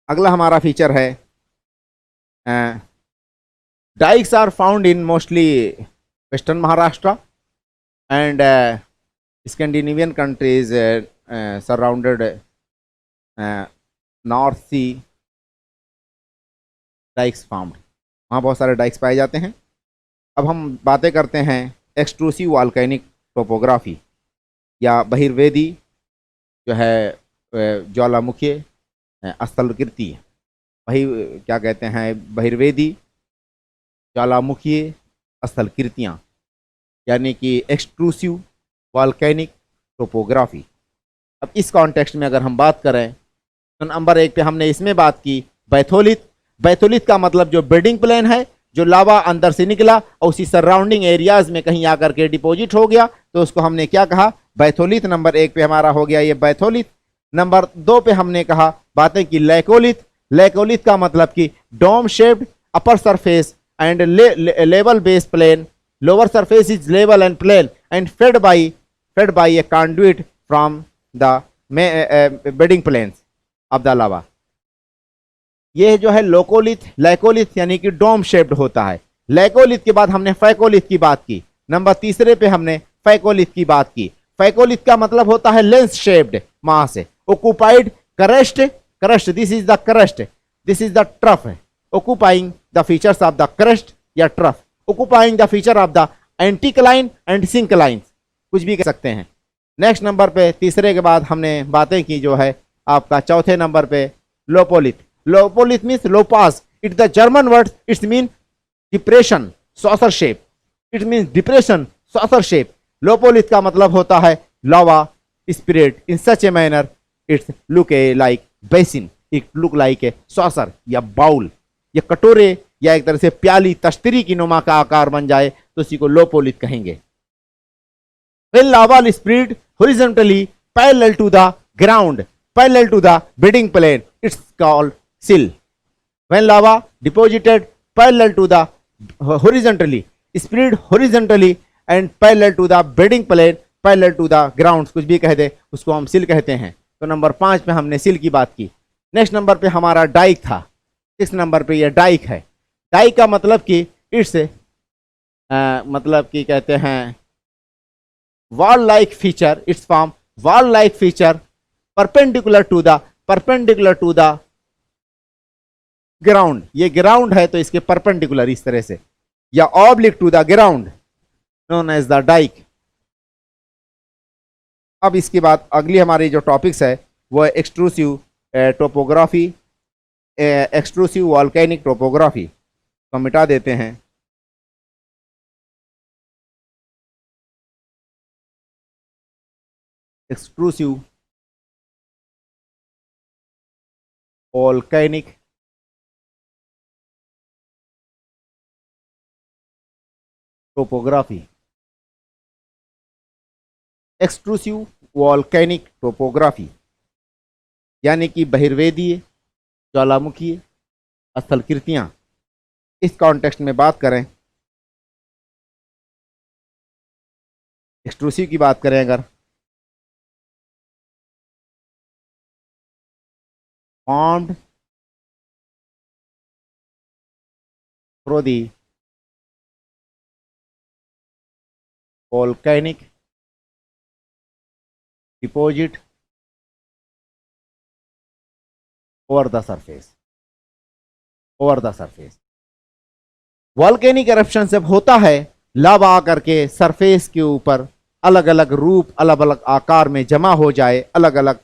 अगला हमारा फीचर है dykes are found in mostly western Maharashtra and Scandinavian countries surrounded North Sea dykes found, वहाँ बहुत सारे डाइक्स पाए जाते हैं। अब हम बातें करते हैं एक्सट्रूसिव वॉल्केनिक टोपोग्राफी या बहिर्वेदी जो है ज्वालामुखी स्थलाकृति, वही क्या कहते हैं बहिर्वेदी ज्वालामुखी स्थलाकृतियाँ, यानी कि एक्सट्रूसिव वॉल्केनिक टोपोग्राफी। अब इस कॉन्टेक्स्ट में अगर हम बात करें तो नंबर 1 पे हमने इसमें बात की बैथोलिथ। बैथोलिथ का मतलब जो बेडिंग प्लेन है, जो लावा अंदर से निकला और उसी सराउंडिंग एरियाज में कहीं आकर के डिपॉजिट हो गया, तो उसको हमने क्या कहा बैथोलिथ। नंबर 1 पे हमारा हो गया ये बैथोलिथ। नंबर 2 पे हमने कहा बातें की लैकोलिथ। लैकोलिथ का मतलब कि dome shaped upper surface and level base plane, lower surface is level and plane and fed by a conduit from the bedding planes of the lava. ये जो है लोकोलिथ, लैकोलिथ यानी कि डोम शेप्ड होता है। लैकोलिथ के बाद हमने फैकोलिथ की बात की। नंबर 3 पे हमने फैकोलिथ की बात की। फैकोलिथ का मतलब होता है लेंस शेप्ड, वहां से occupied crust, crust this is the crust, this is the trough, occupying the features of the crust या trough, occupying the feature of the anticline and syncline, कुछ भी कह सकते हैं। नेक्स्ट नंबर पे 3 के बाद हमने बातें की जो है आपका 4थे नंबर पे lopolith. Lopolith means lopas, it's the German word, it's mean depression saucer shape, it mean depression saucer shape. Lopolith का मतलब होता है lava spread in such a manner it's look a like basin, it look like a saucer या bowl, या कटोरे या एक तरह से प्याली तश्तरी की नुमा का आकार बन जाए तो उसी को लोपोलिथ कहेंगे। When lava is spread horizontally parallel to the ground, parallel to the bedding plane, it's called sill. When lava deposited parallel to the horizontally, spread horizontally and parallel to the bedding plane, parallel to the ground, कुछ भी कह दे उसको हम सिल कहते हैं। तो number 5 पे हमने सिल की बात की। नेक्स्ट नंबर पे हमारा डाइक था। 6 नंबर पे ये डाइक है। डाइक का मतलब कि इट्स मतलब कि कहते हैं wall like feature, it's form wall like feature perpendicular to the ground. ये ग्राउंड है तो इसके परपेंडिकुलर इस तरह से, या oblique to the ground known as the dyke. अब इसके बाद अगली हमारी जो टॉपिक्स है वो extrusive topography, extrusive volcanic topography को मिटा देते हैं। Extrusive volcanic topography, extrusive volcanic topography यानी कि बहिर्वेदीय ज्वालामुखी स्थलाकृतियां। इस कॉन्टेक्स्ट में बात करें, एक्सट्रूसिव की बात करें अगर, formed through the volcanic deposit over the surface, over the surface. Volcanic eruption जब होता है, लावा आकर के सरफेस के ऊपर अलग अलग रूप, अलग अलग आकार में जमा हो जाए, अलग अलग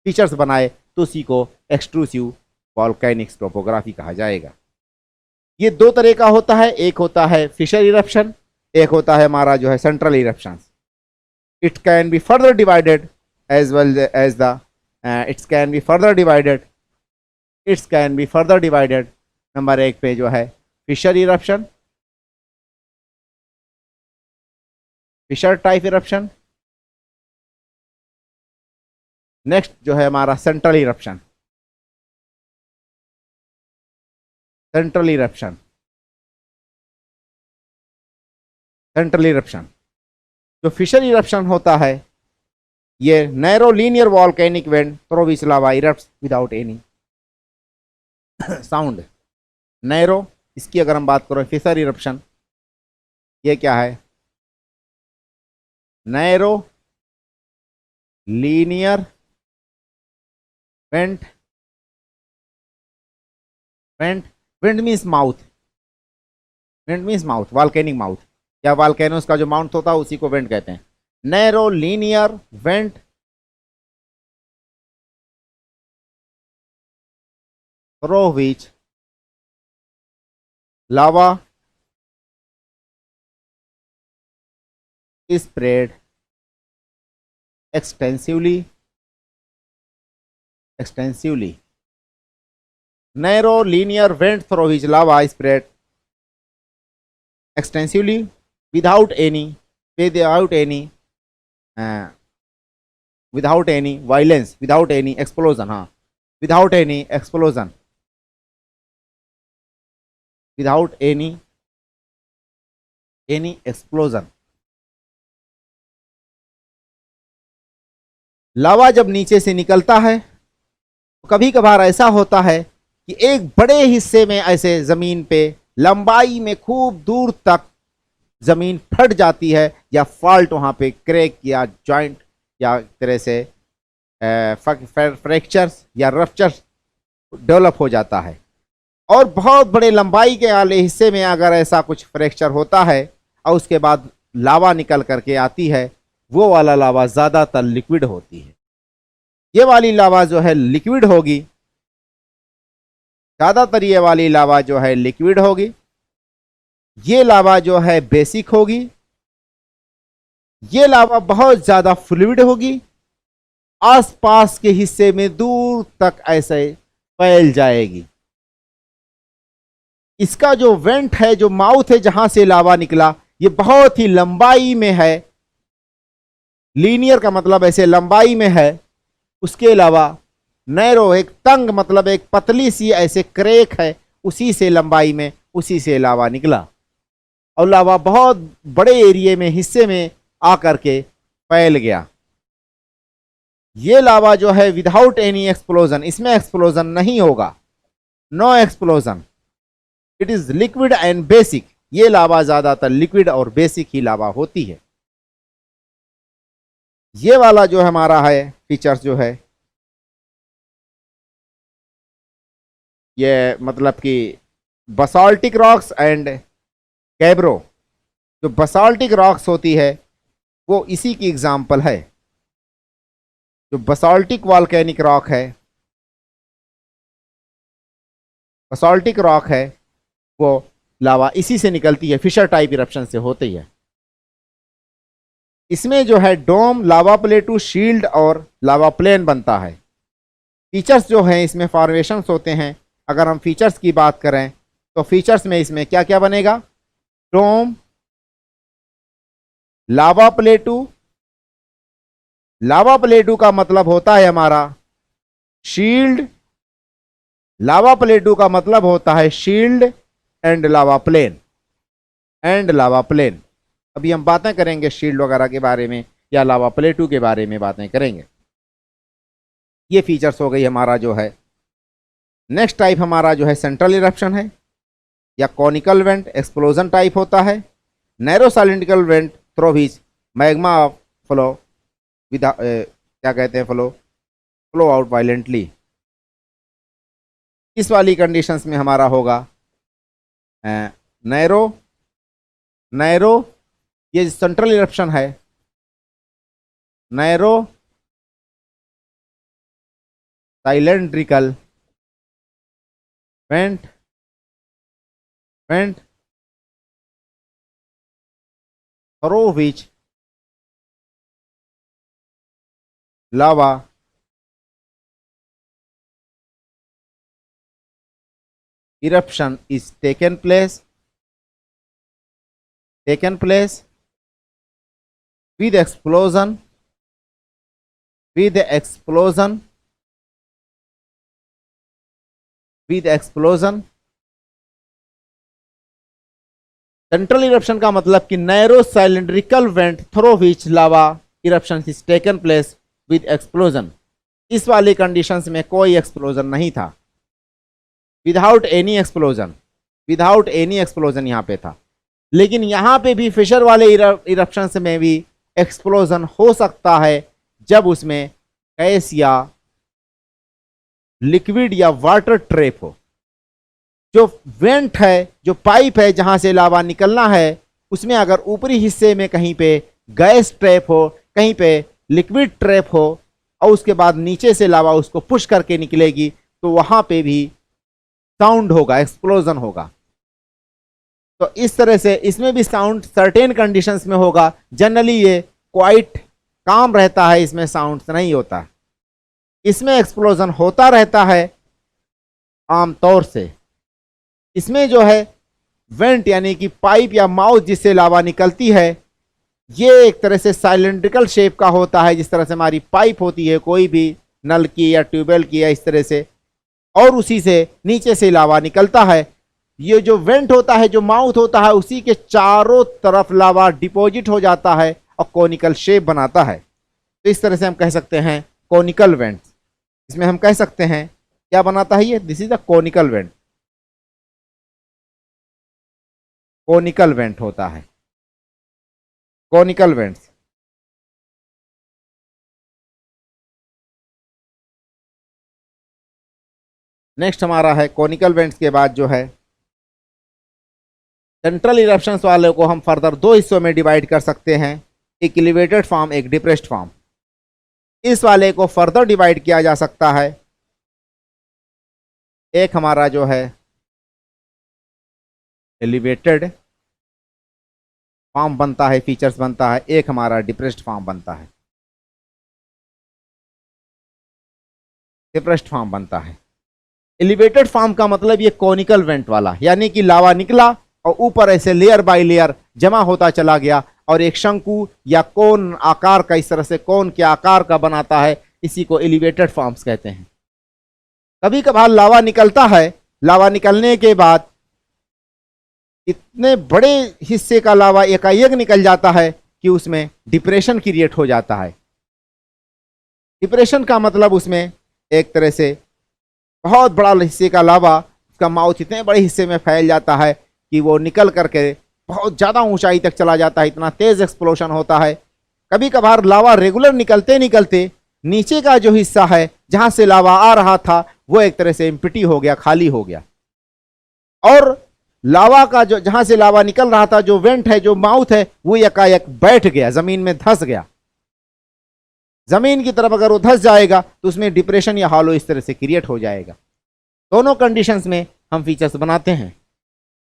फीचर्स बनाए, तो उसी को एक्सट्रूसिव वॉल्केनिक टोपोग्राफी कहा जाएगा। ये 2 तरह का होता है, एक होता है फिशर इरप्शन, एक होता है हमारा जो है central eruption. It can be further divided as well as the it's can be further divided, it's can be further divided. Number 1 पे जो है fissure eruption, fissure type eruption, next जो है हमारा central eruption. Central eruption, central eruption जो fissure eruption होता है, ये narrow linear volcanic vent through which lava erupts without any sound. Narrow, इसकी अगर हम बात करें फिशर इरप्शन, ये क्या है? Narrow linear went, went, went means mouth, went means mouth, volcanic mouth या वॉल्केनोस का जो माउथ होता है उसी को वेंट कहते हैं। Narrow linear went through which lava spread extensively, extensively, narrow linear vent through which lava spread extensively without any without any violence, without any explosion, हाँ, without any explosion, without any explosion। लावा जब नीचे से निकलता है तो कभी कभार ऐसा होता है कि एक बड़े हिस्से में ऐसे जमीन पे लंबाई में खूब दूर तक जमीन फट जाती है, या फॉल्ट वहां पे क्रैक या जॉइंट या तरह से फ्रैक्चर्स या रफ्चर्स डेवलप हो जाता है। और बहुत बड़े लंबाई के वाले हिस्से में अगर ऐसा कुछ फ्रैक्चर होता है और उसके बाद लावा निकल करके आती है, वो वाला लावा ज्यादातर लिक्विड होती है। ये वाली लावा जो है लिक्विड होगी, ज्यादातर ये वाली लावा जो है लिक्विड होगी। ये लावा जो है बेसिक होगी। ये लावा बहुत ज्यादा फ्लूइड होगी, आसपास के हिस्से में दूर तक ऐसे फैल जाएगी। इसका जो वेंट है, जो माउथ है जहां से लावा निकला, ये बहुत ही लंबाई में है। लीनियर का मतलब ऐसे लंबाई में है। उसके अलावा नैरो एक तंग मतलब एक पतली सी ऐसे क्रेक है, उसी से लंबाई में उसी से लावा निकला और लावा बहुत बड़े एरिया में हिस्से में आकर के फैल गया। ये लावा जो है विदाउट एनी एक्सप्लोजन, इसमें एक्सप्लोजन नहीं होगा, no explosion, it is liquid and basic. ये लावा ज्यादातर लिक्विड और बेसिक ही लावा होती है। ये वाला जो हमारा है फीचर्स जो है, ये मतलब कि बसाल्टिक रॉक्स एंड कैब्रो, जो बसाल्टिक रॉक्स होती है वो इसी की एग्जाम्पल है। जो बसाल्टिक वॉल्केनिक रॉक है, बसाल्टिक रॉक है, वो लावा इसी से निकलती है, फिशर टाइप इरप्शन से होती है। इसमें जो है डोम, लावा प्लेटू, शील्ड और लावा प्लेन बनता है। फीचर्स जो हैं इसमें फॉर्मेशंस होते हैं। अगर हम फीचर्स की बात करें तो फीचर्स में इसमें क्या क्या बनेगा? डोम, लावा प्लेटू, लावा प्लेटू का मतलब होता है हमारा शील्ड, लावा प्लेटू का मतलब होता है shield and lava plain, and lava plain. अभी हम बातें करेंगे शील्ड वगैरह के बारे में या लावा प्लेटू के बारे में बातें करेंगे। ये फीचर्स हो गई हमारा जो है। नेक्स्ट टाइप हमारा जो है सेंट्रल इरप्शन है या कॉनिकल वेंट, एक्सप्लोजन टाइप होता है। Narrow cylindrical vent through which magma flow with क्या कहते हैं फ्लो आउट वायलेंटली। इस वाली कंडीशंस में हमारा होगा नैरो, नैरो ये सेंट्रल इरप्शन है, narrow cylindrical vent, vent through which lava eruption is taken place with explosion with explosion central eruption का मतलब कि narrow cylindrical vent through which lava eruption is taken place with explosion. इस वाली conditions में कोई explosion नहीं था, without any explosion, without any explosion यहां पे था। लेकिन यहां पे भी फिशर वाले इरप्शंस में भी एक्सप्लोजन हो सकता है जब उसमें गैस या लिक्विड या वाटर ट्रैप हो। जो वेंट है, जो पाइप है जहां से लावा निकलना है, उसमें अगर ऊपरी हिस्से में कहीं पे गैस ट्रैप हो, कहीं पे लिक्विड ट्रैप हो और उसके बाद नीचे से लावा उसको पुश करके निकलेगी, तो वहां पे भी साउंड होगा, एक्सप्लोजन होगा। तो इस तरह से इसमें भी साउंड सर्टेन कंडीशंस में होगा। जनरली ये क्वाइट काम रहता है, इसमें साउंड नहीं होता। इसमें एक्सप्लोजन होता रहता है आमतौर से। इसमें जो है वेंट यानी कि पाइप या माउथ जिससे लावा निकलती है, ये एक तरह से साइलेंड्रिकल शेप का होता है, जिस तरह से हमारी पाइप होती है कोई भी नल की या ट्यूबवेल की या इस तरह से, और उसी से नीचे से लावा निकलता है। ये जो वेंट होता है, जो माउथ होता है, उसी के चारों तरफ लावा डिपॉजिट हो जाता है और कोनिकल शेप बनाता है। तो इस तरह से हम कह सकते हैं कोनिकल वेंट। इसमें हम कह सकते हैं क्या बनाता है ये, this is the conical went. Conical went होता है, कोनिकल वेंट्स। नेक्स्ट हमारा है कोनिकल वेंट्स के बाद जो है सेंट्रल इरप्शंस वाले को हम फर्दर दो हिस्सों में डिवाइड कर सकते हैं, एक एलिवेटेड फॉर्म, एक डिप्रेस्ड फॉर्म। इस वाले को फर्दर डिवाइड किया जा सकता है। एक हमारा जो है एलिवेटेड फॉर्म बनता है, फीचर्स बनता है, एक हमारा डिप्रेस्ड फॉर्म बनता है, डिप्रेस्ड फॉर्म बनता है। एलिवेटेड फॉर्म का मतलब ये कोनिकल वेंट वाला, यानी कि लावा निकला और ऊपर ऐसे लेयर बाय लेयर जमा होता चला गया और एक शंकु या कोन आकार का, इस तरह से कोन के आकार का बनाता है। इसी को एलिवेटेड फॉर्म्स कहते हैं। कभी कभार लावा निकलता है, लावा निकलने के बाद इतने बड़े हिस्से का लावा एकाएक निकल जाता है कि उसमें डिप्रेशन क्रिएट हो जाता है। डिप्रेशन का मतलब उसमें एक तरह से बहुत बड़ा हिस्से का लावा, उसका माउथ इतने बड़े हिस्से में फैल जाता है कि वो निकल करके बहुत ज़्यादा ऊंचाई तक चला जाता है, इतना तेज एक्सप्लोशन होता है। कभी कभार लावा रेगुलर निकलते निकलते नीचे का जो हिस्सा है जहां से लावा आ रहा था वो एक तरह से एम्प्टी हो गया, खाली हो गया, और लावा का जो जहां से लावा निकल रहा था, जो वेंट है, जो माउथ है, वो एकाएक बैठ गया, जमीन में धंस गया। जमीन की तरफ अगर वो धंस जाएगा तो उसमें डिप्रेशन या हॉलो इस तरह से क्रिएट हो जाएगा। दोनों कंडीशंस में हम फीचर्स बनाते हैं।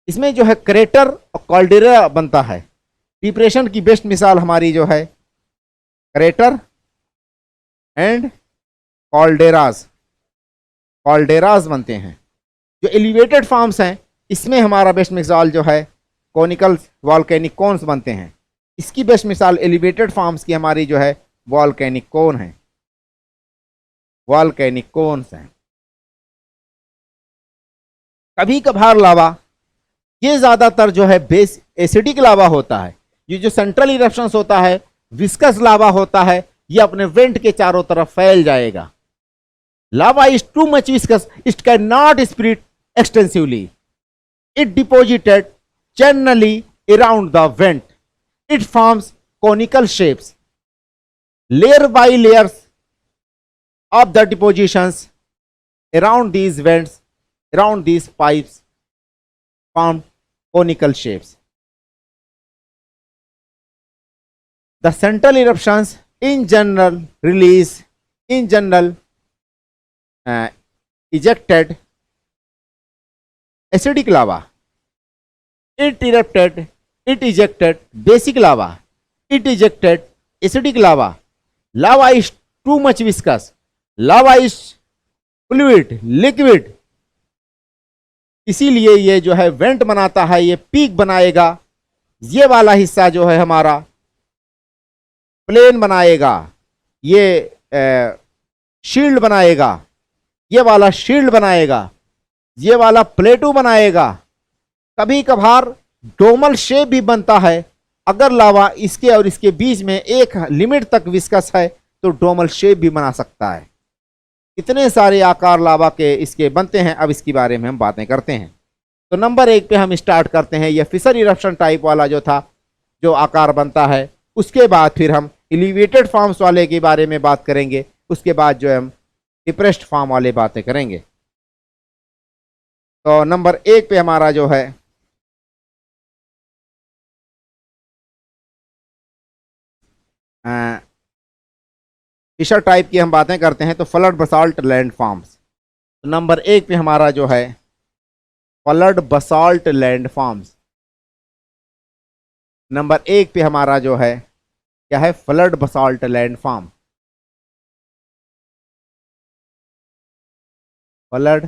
इसमें जो है क्रेटर और कॉल्डेरा बनता है। डिप्रेशन की बेस्ट मिसाल हमारी जो है क्रेटर एंड कॉल्डेरास, कॉल्डेरास बनते हैं। जो एलिवेटेड फॉर्म्स हैं, इसमें हमारा बेस्ट मिसाल जो है कोनिकल वॉल्केनिक कोन्स बनते हैं। इसकी बेस्ट मिसाल एलिवेटेड फॉर्म्स की हमारी जो है वॉल्केनिक कोन है, वॉल्केनिक कोन्स हैं। कभी कभार लावा, ये ज्यादातर जो है बेस एसिडिक लावा होता है। ये जो सेंट्रल इरप्शंस होता है, विस्कस लावा होता है, ये अपने वेंट के चारों तरफ फैल जाएगा। Lava is too much viscous, it can not spread extensively, it deposited generally around the vent. It forms conical shapes. Layer by layers of the depositions around these vents, around these pipes, form conical shapes. The central eruptions in general release, in general ejected acidic lava. It ejected basic lava. It ejected acidic lava. Lava is too much viscous. Lava is fluid, liquid. इसीलिए ये जो है went बनाता है, ये peak बनाएगा। ये वाला हिस्सा जो है हमारा प्लेन बनाएगा, ये शील्ड बनाएगा, ये वाला शील्ड बनाएगा, ये वाला प्लेटू बनाएगा। कभी कभार डोमल शेप भी बनता है। अगर लावा इसके और इसके बीच में एक लिमिट तक विस्कस है तो डोमल शेप भी बना सकता है। इतने सारे आकार लावा के इसके बनते हैं। अब इसके बारे में हम बातें करते हैं। तो नंबर 1 पे हम स्टार्ट करते हैं। यह फिशर इरप्शन टाइप वाला जो था, जो आकार बनता है। उसके बाद फिर हम एलिवेटेड फॉर्म्स वाले के बारे में बात करेंगे। उसके बाद जो हम डिप्रेस्ड फॉर्म वाले बातें करेंगे। तो नंबर 1 पे हमारा जो है फिशर टाइप की हम बातें करते हैं तो फ्लड बसाल्ट लैंड फॉर्म्स। तो नंबर 1 पे हमारा जो है flood basalt land forms. Number 1 पे हमारा जो है क्या है? Flood basalt land form. Flood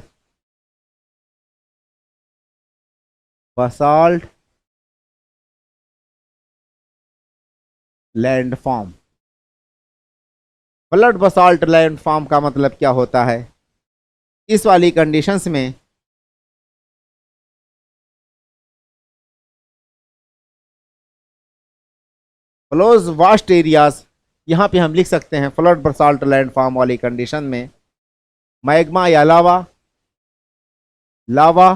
basalt land form. Flood basalt land form का मतलब क्या होता है? इस वाली कंडीशंस में फ्लोज वास्ट एरियाज, यहां पे हम लिख सकते हैं फ्लड बसाल्ट लैंड फॉर्म वाली कंडीशन में मैग्मा या lava, lava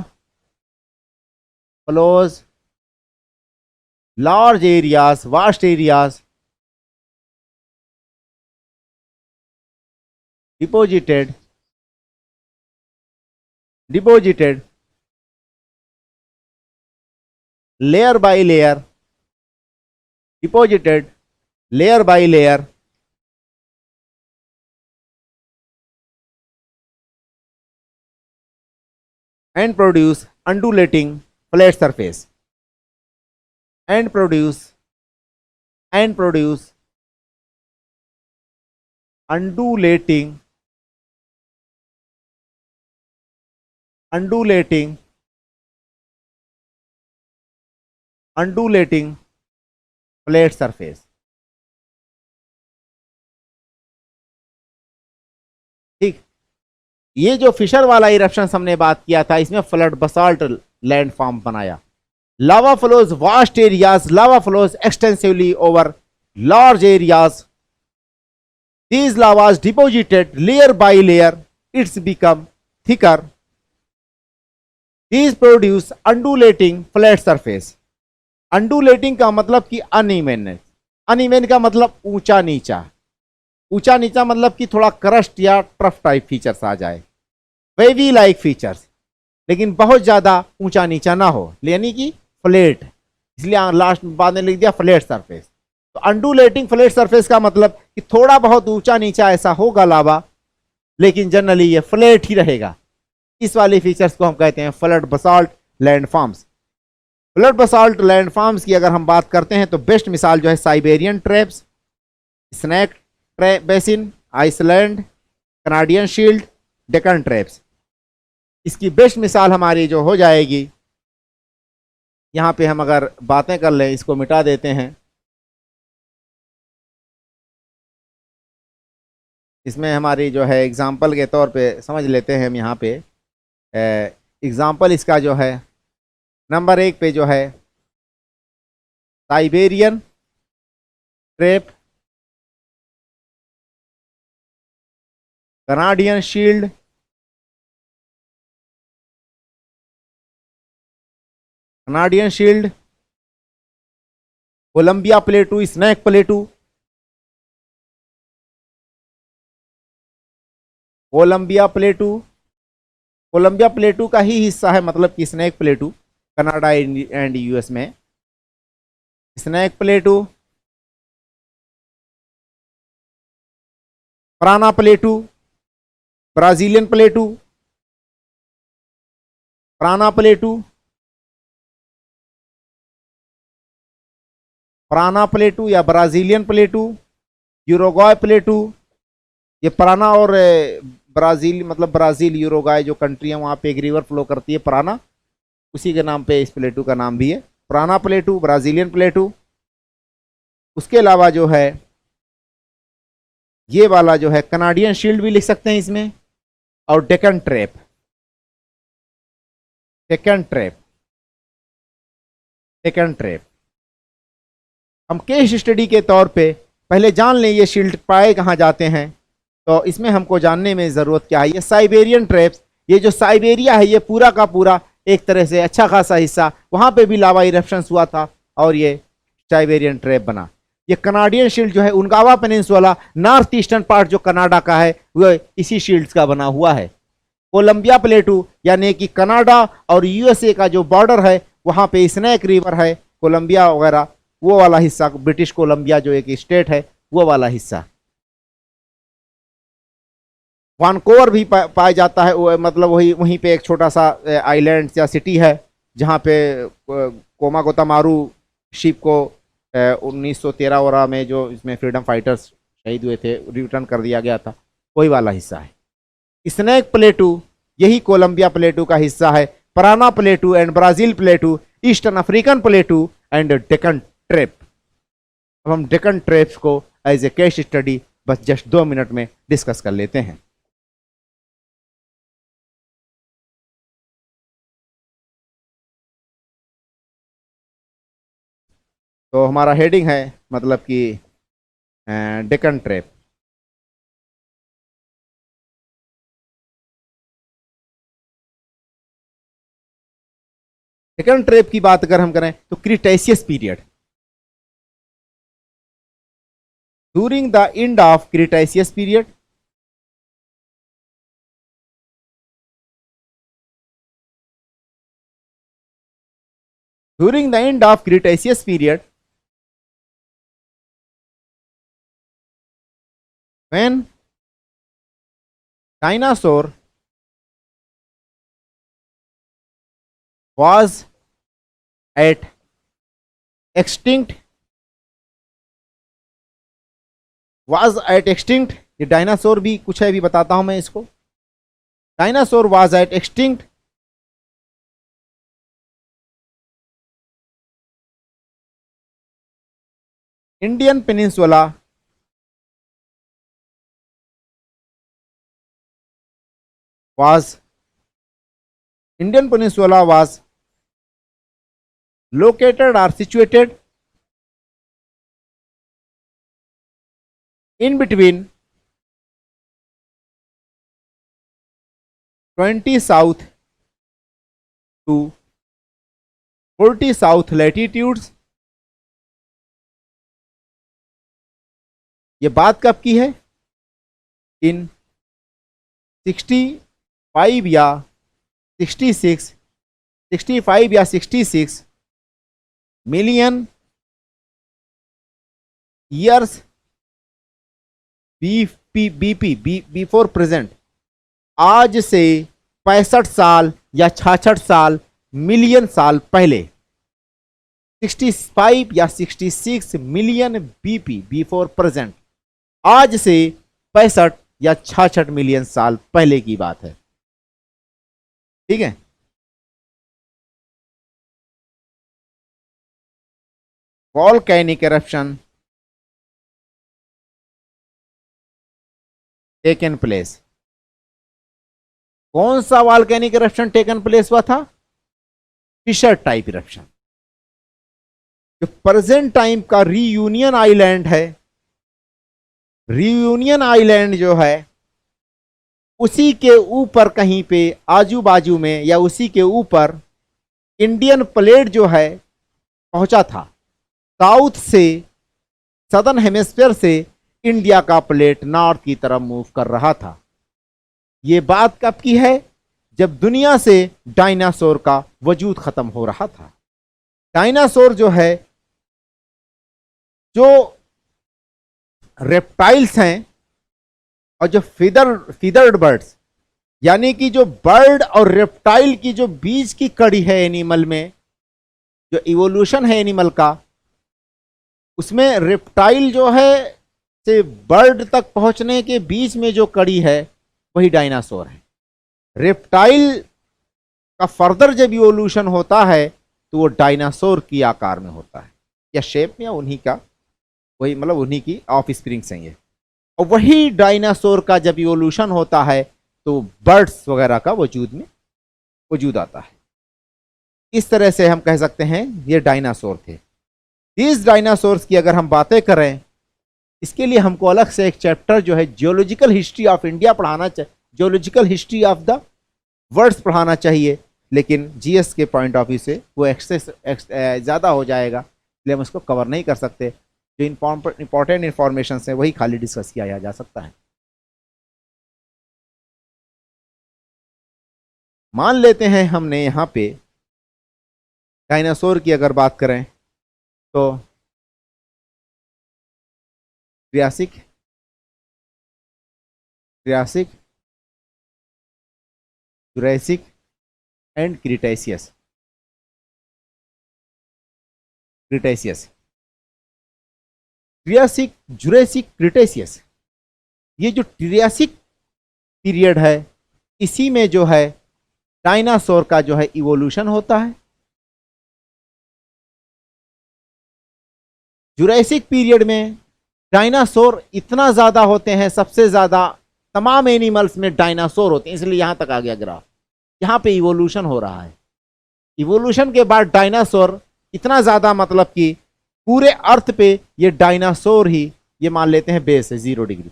flows large areas, vast areas deposited layer by layer, deposited layer by layer and produce undulating flat surface and produce undulating flat surface। ठीक, ये जो Fisher वाला eruption हमने बात किया था, इसमें फ्लड बसाल्ट लैंड फॉर्म बनाया। लावा flows vast areas, lava flows extensively over large areas. These lavas deposited layer by layer, it's become thicker. These produce undulating flat surface। Undulating का मतलब कि अनइवन, अनइवन का मतलब ऊंचा नीचा, ऊंचा नीचा मतलब कि थोड़ा क्रस्ट या ट्रफ टाइप फीचर्स आ जाए, वेवी लाइक फीचर्स, लेकिन बहुत ज्यादा ऊंचा नीचा ना हो, यानी कि फ्लैट। इसलिए लास्ट बाद में लिख दिया फ्लैट सरफेस। तो अंडुलेटिंग फ्लैट सरफेस का मतलब कि थोड़ा बहुत ऊंचा नीचा ऐसा होगा लावा, लेकिन जनरली ये फ्लैट ही रहेगा। इस वाले फीचर्स को हम कहते हैं flood basalt land forms. Flood basalt land forms की अगर हम बात करते हैं तो बेस्ट मिसाल जो है Siberian traps, Snake basin, Iceland, Canadian shield, Deccan traps. इसकी बेस्ट मिसाल हमारी जो हो जाएगी, यहां पे हम अगर बातें कर लें, इसको मिटा देते हैं। इसमें हमारी जो है एग्जाम्पल के तौर पे समझ लेते हैं हम। यहाँ पे एग्जाम्पल इसका जो है नंबर 1 पे जो है Siberian trap, Canadian shield, Columbia plateau, snake plateau, Columbia plateau का ही हिस्सा है, मतलब कि snake plateau Canada and US में। Snake plateau, Parana plateau, Brazilian plateau, Parana plateau, Parana plateau या ब्राजीलियन प्लेटू, यूरुग्वाय प्लेटू। ये प्राना और ब्राजील, मतलब ब्राजील यूरुग्वाय जो कंट्री है वहाँ पे एक रिवर फ्लो करती है प्राना, उसी के नाम पे इस प्लेटू का नाम भी है, प्राना प्लेटू, ब्राजीलियन प्लेटू। उसके अलावा जो है ये वाला जो है कनाडियन शील्ड भी लिख सकते हैं इसमें, और Deccan trap, Deccan trap, Deccan trap. हम केस स्टडी के तौर पे पहले जान लें ये शील्ड पाए कहाँ जाते हैं। तो इसमें हमको जानने में ज़रूरत क्या है, ये साइबेरियन ट्रैप्स, ये जो साइबेरिया है ये पूरा का पूरा एक तरह से अच्छा खासा हिस्सा, वहाँ पे भी लावा इरप्शंस हुआ था और ये साइबेरियन ट्रैप बना। ये कनाडियन शील्ड जो है उनगावा पेनिनसुला, नॉर्थ ईस्टर्न पार्ट जो कनाडा का है वो इसी शील्ड्स का बना हुआ है। कोलंबिया प्लेटू यानी कि कनाडा और यूएसए का जो बॉर्डर है वहाँ पे स्नैक रिवर है, कोलंबिया वगैरह, वो वाला हिस्सा, ब्रिटिश कोलंबिया जो एक स्टेट है वो वाला हिस्सा। वानकोवर भी पाया जाता है, वो मतलब वहीं पे एक छोटा सा आइलैंड या सिटी है जहाँ पे कोमागोतामारू शिप को 1913 वगैरह में जो इसमें फ्रीडम फाइटर्स शहीद हुए थे रिटर्न कर दिया गया था, वही वाला हिस्सा है। स्नैक प्लेटू यही कोलंबिया प्लेटू का हिस्सा है। Parana प्लेटू and Brazil प्लेटू, eastern African प्लेटू and Deccan trap. अब हम डेक्कन ट्रैप्स को एज ए केस स्टडी बस जस्ट 2 मिनट में डिस्कस कर लेते हैं। तो हमारा हेडिंग है मतलब कि डेक्कन ट्रैप। डेक्कन ट्रैप की बात अगर हम करें तो Cretaceous period, during the end of Cretaceous period, during the end of Cretaceous period when dinosaur was at extinct, ये डायनासोर भी कुछ है, भी बताता हूं मैं इसको। Dinosaur was at extinct Indian peninsula was located or situated in between 20 south to 40 south latitudes। ये बात कब की है? इन 65 या 66 मिलियन ईयर्स बिफोर प्रेजेंट, आज से 65 साल या 66 साल मिलियन साल पहले, 65 या 66 मिलियन बीपी बिफोर प्रेजेंट, आज से 65 या 66 मिलियन साल पहले की बात है। ठीक है, वॉल्केनिक इरप्शन टेकन प्लेस। कौन सा वॉल्केनिक इरप्शन टेकन प्लेस हुआ था? Fissure type eruption. जो प्रेजेंट टाइम का रीयूनियन आइलैंड है, रीयूनियन आइलैंड जो है उसी के ऊपर कहीं पे आजू बाजू में या उसी के ऊपर इंडियन प्लेट जो है पहुंचा था। साउथ से, सदर्न हेमिस्फीयर से इंडिया का प्लेट नॉर्थ की तरफ मूव कर रहा था। यह बात कब की है? जब दुनिया से डायनासोर का वजूद खत्म हो रहा था। डायनासोर जो है, जो रेप्टाइल्स हैं और जो फीदर्ड बर्ड्स, यानी कि जो बर्ड और रेप्टाइल की जो बीच की कड़ी है एनिमल में, जो इवोल्यूशन है एनिमल का, उसमें रेप्टाइल जो है से बर्ड तक पहुंचने के बीच में जो कड़ी है वही डायनासोर है। रेप्टाइल का फर्दर जब इवोल्यूशन होता है तो वो डायनासोर की आकार में होता है या शेप में, या उन्हीं का वही मतलब उन्हीं की ऑफ स्प्रिंग्स हैं ये। और वही डायनासोर का जब इवोल्यूशन होता है तो बर्ड्स वगैरह का वजूद आता है। इस तरह से हम कह सकते हैं ये डायनासोर थे। इस डायनासोर्स की अगर हम बातें करें, इसके लिए हमको अलग से एक चैप्टर जो है जियोलॉजिकल हिस्ट्री ऑफ इंडिया पढ़ाना चाहिए, geological history of the world पढ़ाना चाहिए, लेकिन जीएस के पॉइंट ऑफ व्यू से वो एक्सेस ज़्यादा हो जाएगा, इसलिए हम उसको कवर नहीं कर सकते। जो इंपॉर्टेंट इंफॉर्मेशन है वही खाली डिस्कस किया जा सकता है। मान लेते हैं हमने यहाँ पे डायनासोर की अगर बात करें तो Triassic, Jurassic and Cretaceous. Triassic, Jurassic, Cretaceous, ये जो ट्रियासिक पीरियड है इसी में जो है डायनासोर का जो है इवोल्यूशन होता है। जुरैसिक पीरियड में डायनासोर इतना ज्यादा होते हैं, सबसे ज्यादा तमाम एनिमल्स में डायनासोर होते हैं, इसलिए यहां तक आ गया ग्राफ। यहां पे इवोल्यूशन हो रहा है। इवोल्यूशन के बाद डायनासोर इतना ज्यादा, मतलब कि पूरे अर्थ पे ये डायनासोर ही, ये मान लेते हैं बेस है 0 डिग्री।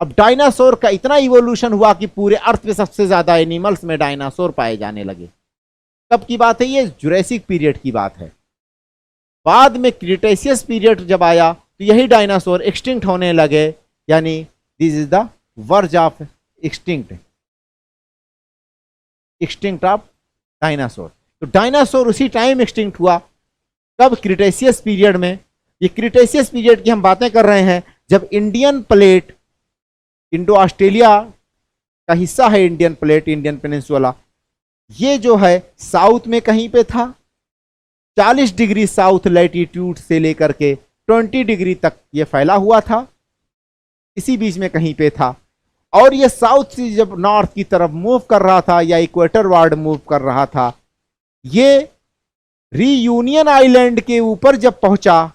अब डायनासोर का इतना इवोल्यूशन हुआ कि पूरे अर्थ पे सबसे ज्यादा एनिमल्स में डायनासोर पाए जाने लगे। कब की बात है ये? जुरैसिक पीरियड की बात है। बाद में क्रीटेशियस पीरियड जब आया तो यही डायनासोर एक्सटिंक्ट होने लगे, यानी this is the verge of extinct of dinosaur. तो डायनासोर उसी टाइम एक्सटिंक्ट हुआ। कब? क्रीटेशियस पीरियड में। ये क्रीटेशियस पीरियड की हम बातें कर रहे हैं जब इंडियन प्लेट, इंडो ऑस्ट्रेलिया का हिस्सा है इंडियन प्लेट, इंडियन पेनिनसुला, ये जो है साउथ में कहीं पे था, 40 डिग्री साउथ लैटिट्यूड से लेकर के 20 डिग्री तक ये फैला हुआ था, इसी बीच में कहीं पे था। और ये साउथ से जब नॉर्थ की तरफ मूव कर रहा था या इक्वेटर वार्ड मूव कर रहा था, ये रीयूनियन आइलैंड के ऊपर जब पहुंचा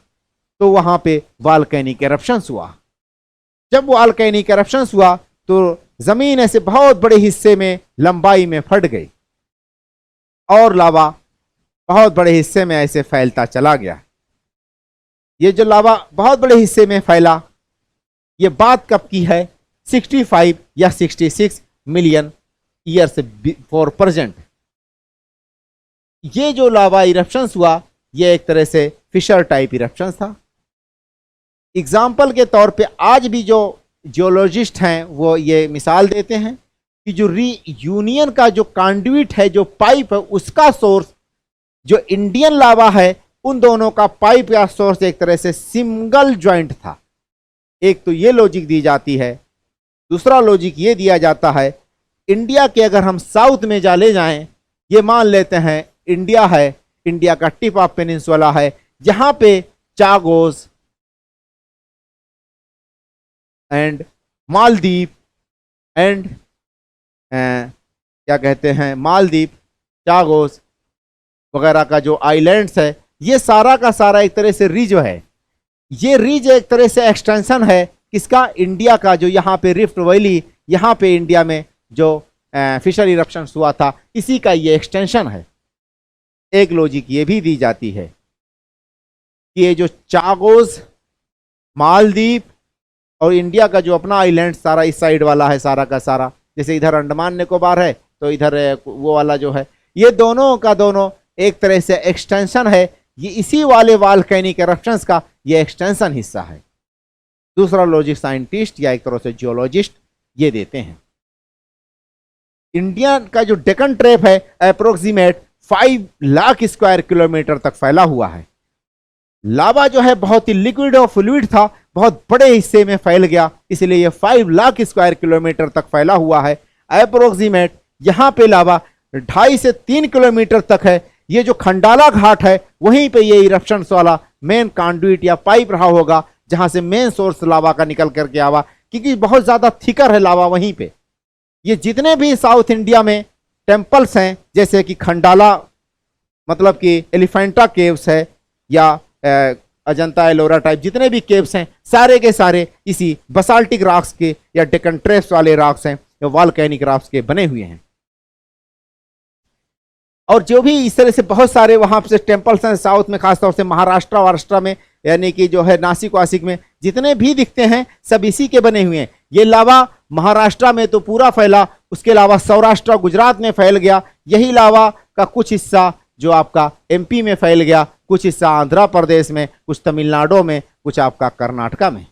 तो वहां पे वॉल्केनिक एरप्शंस हुआ। जब वॉल्केनिक एरप्शंस हुआ तो जमीन ऐसे बहुत बड़े हिस्से में लंबाई में फट गई और लावा बहुत बड़े हिस्से में ऐसे फैलता चला गया। ये जो लावा बहुत बड़े हिस्से में फैला, ये बात कब की है? 65 या 66 मिलियन ईयर से बिफोर प्रेजेंट। ये जो लावा इरप्शंस हुआ, ये एक तरह से फिशर टाइप इरप्शंस था। एग्जाम्पल के तौर पे आज भी जो जियोलॉजिस्ट हैं वो ये मिसाल देते हैं कि जो रीयूनियन का जो कंडुइट है, जो पाइप है, उसका सोर्स जो इंडियन लावा है, उन दोनों का पाइप या सोर्स एक तरह से सिंगल जॉइंट था। एक तो ये लॉजिक दी जाती है। दूसरा लॉजिक ये दिया जाता है, इंडिया के अगर हम साउथ में ले जाएं, ये मान लेते हैं इंडिया है, इंडिया का टिप ऑफ पेनिनसुला है, जहां पे चागोस एंड मालदीव एंड क्या कहते हैं, मालदीव, चागोस वगैरह का जो आइलैंड्स है, ये सारा का सारा एक तरह से रिज है। ये रिज एक तरह से एक्सटेंशन है किसका? इंडिया का। जो यहाँ पे रिफ्ट वैली, यहाँ पे इंडिया में जो फिशर इरप्शन हुआ था, इसी का ये एक्सटेंशन है। एक लॉजिक ये भी दी जाती है कि ये जो चागोस, मालदीव और इंडिया का जो अपना आइलैंड सारा इस साइड वाला है, सारा का सारा, जैसे इधर अंडमान निकोबार है तो इधर वो वाला जो है, ये दोनों का दोनों एक तरह से एक्सटेंशन है। ये इसी वाले वॉल्केनिक एरप्शंस का ये एक्सटेंशन हिस्सा है। दूसरा लॉजिक साइंटिस्ट या एक तरह से जियोलॉजिस्ट ये देते हैं। इंडिया का जो डेक्कन ट्रैप है अप्रोक्सीमेट 5 लाख स्क्वायर किलोमीटर तक फैला हुआ है। लावा जो है बहुत ही लिक्विड और फ्लूइड था, बहुत बड़े हिस्से में फैल गया, इसलिए ये 5 लाख स्क्वायर किलोमीटर तक फैला हुआ है। अप्रोक्सीमेट यहाँ पे लावा 2.5 से 3 किलोमीटर तक है। ये जो खंडाला घाट है वहीं पे ये इरप्शंस वाला मेन कंडुइट या पाइप रहा होगा, जहां से मेन सोर्स लावा का निकल करके आवा, क्योंकि बहुत ज्यादा थिकर है लावा वहीं पे। ये जितने भी साउथ इंडिया में टेम्पल्स हैं, जैसे कि खंडाला मतलब कि एलिफेंटा केव्स है, या अजंता एलोरा टाइप जितने भी केव्स हैं सारे के सारे इसी बसाल्टिक रॉक्स के या डेक्कन ट्रेप्स वाले रॉक्स हैं या वॉल्केनिक रॉक्स के बने हुए हैं। और जो भी इस तरह से बहुत सारे वहां से टेम्पल्स हैं साउथ में, खासतौर से महाराष्ट्र वाराष्ट्र में, यानी कि जो है नासिक वासिक में जितने भी दिखते हैं सब इसी के बने हुए हैं। ये लावा महाराष्ट्र में तो पूरा फैला, उसके अलावा सौराष्ट्र गुजरात में फैल गया। यही लावा का कुछ हिस्सा जो आपका एमपी में फैल गया, कुछ हिस्सा आंध्र प्रदेश में, कुछ तमिलनाडु में, कुछ आपका कर्नाटका में।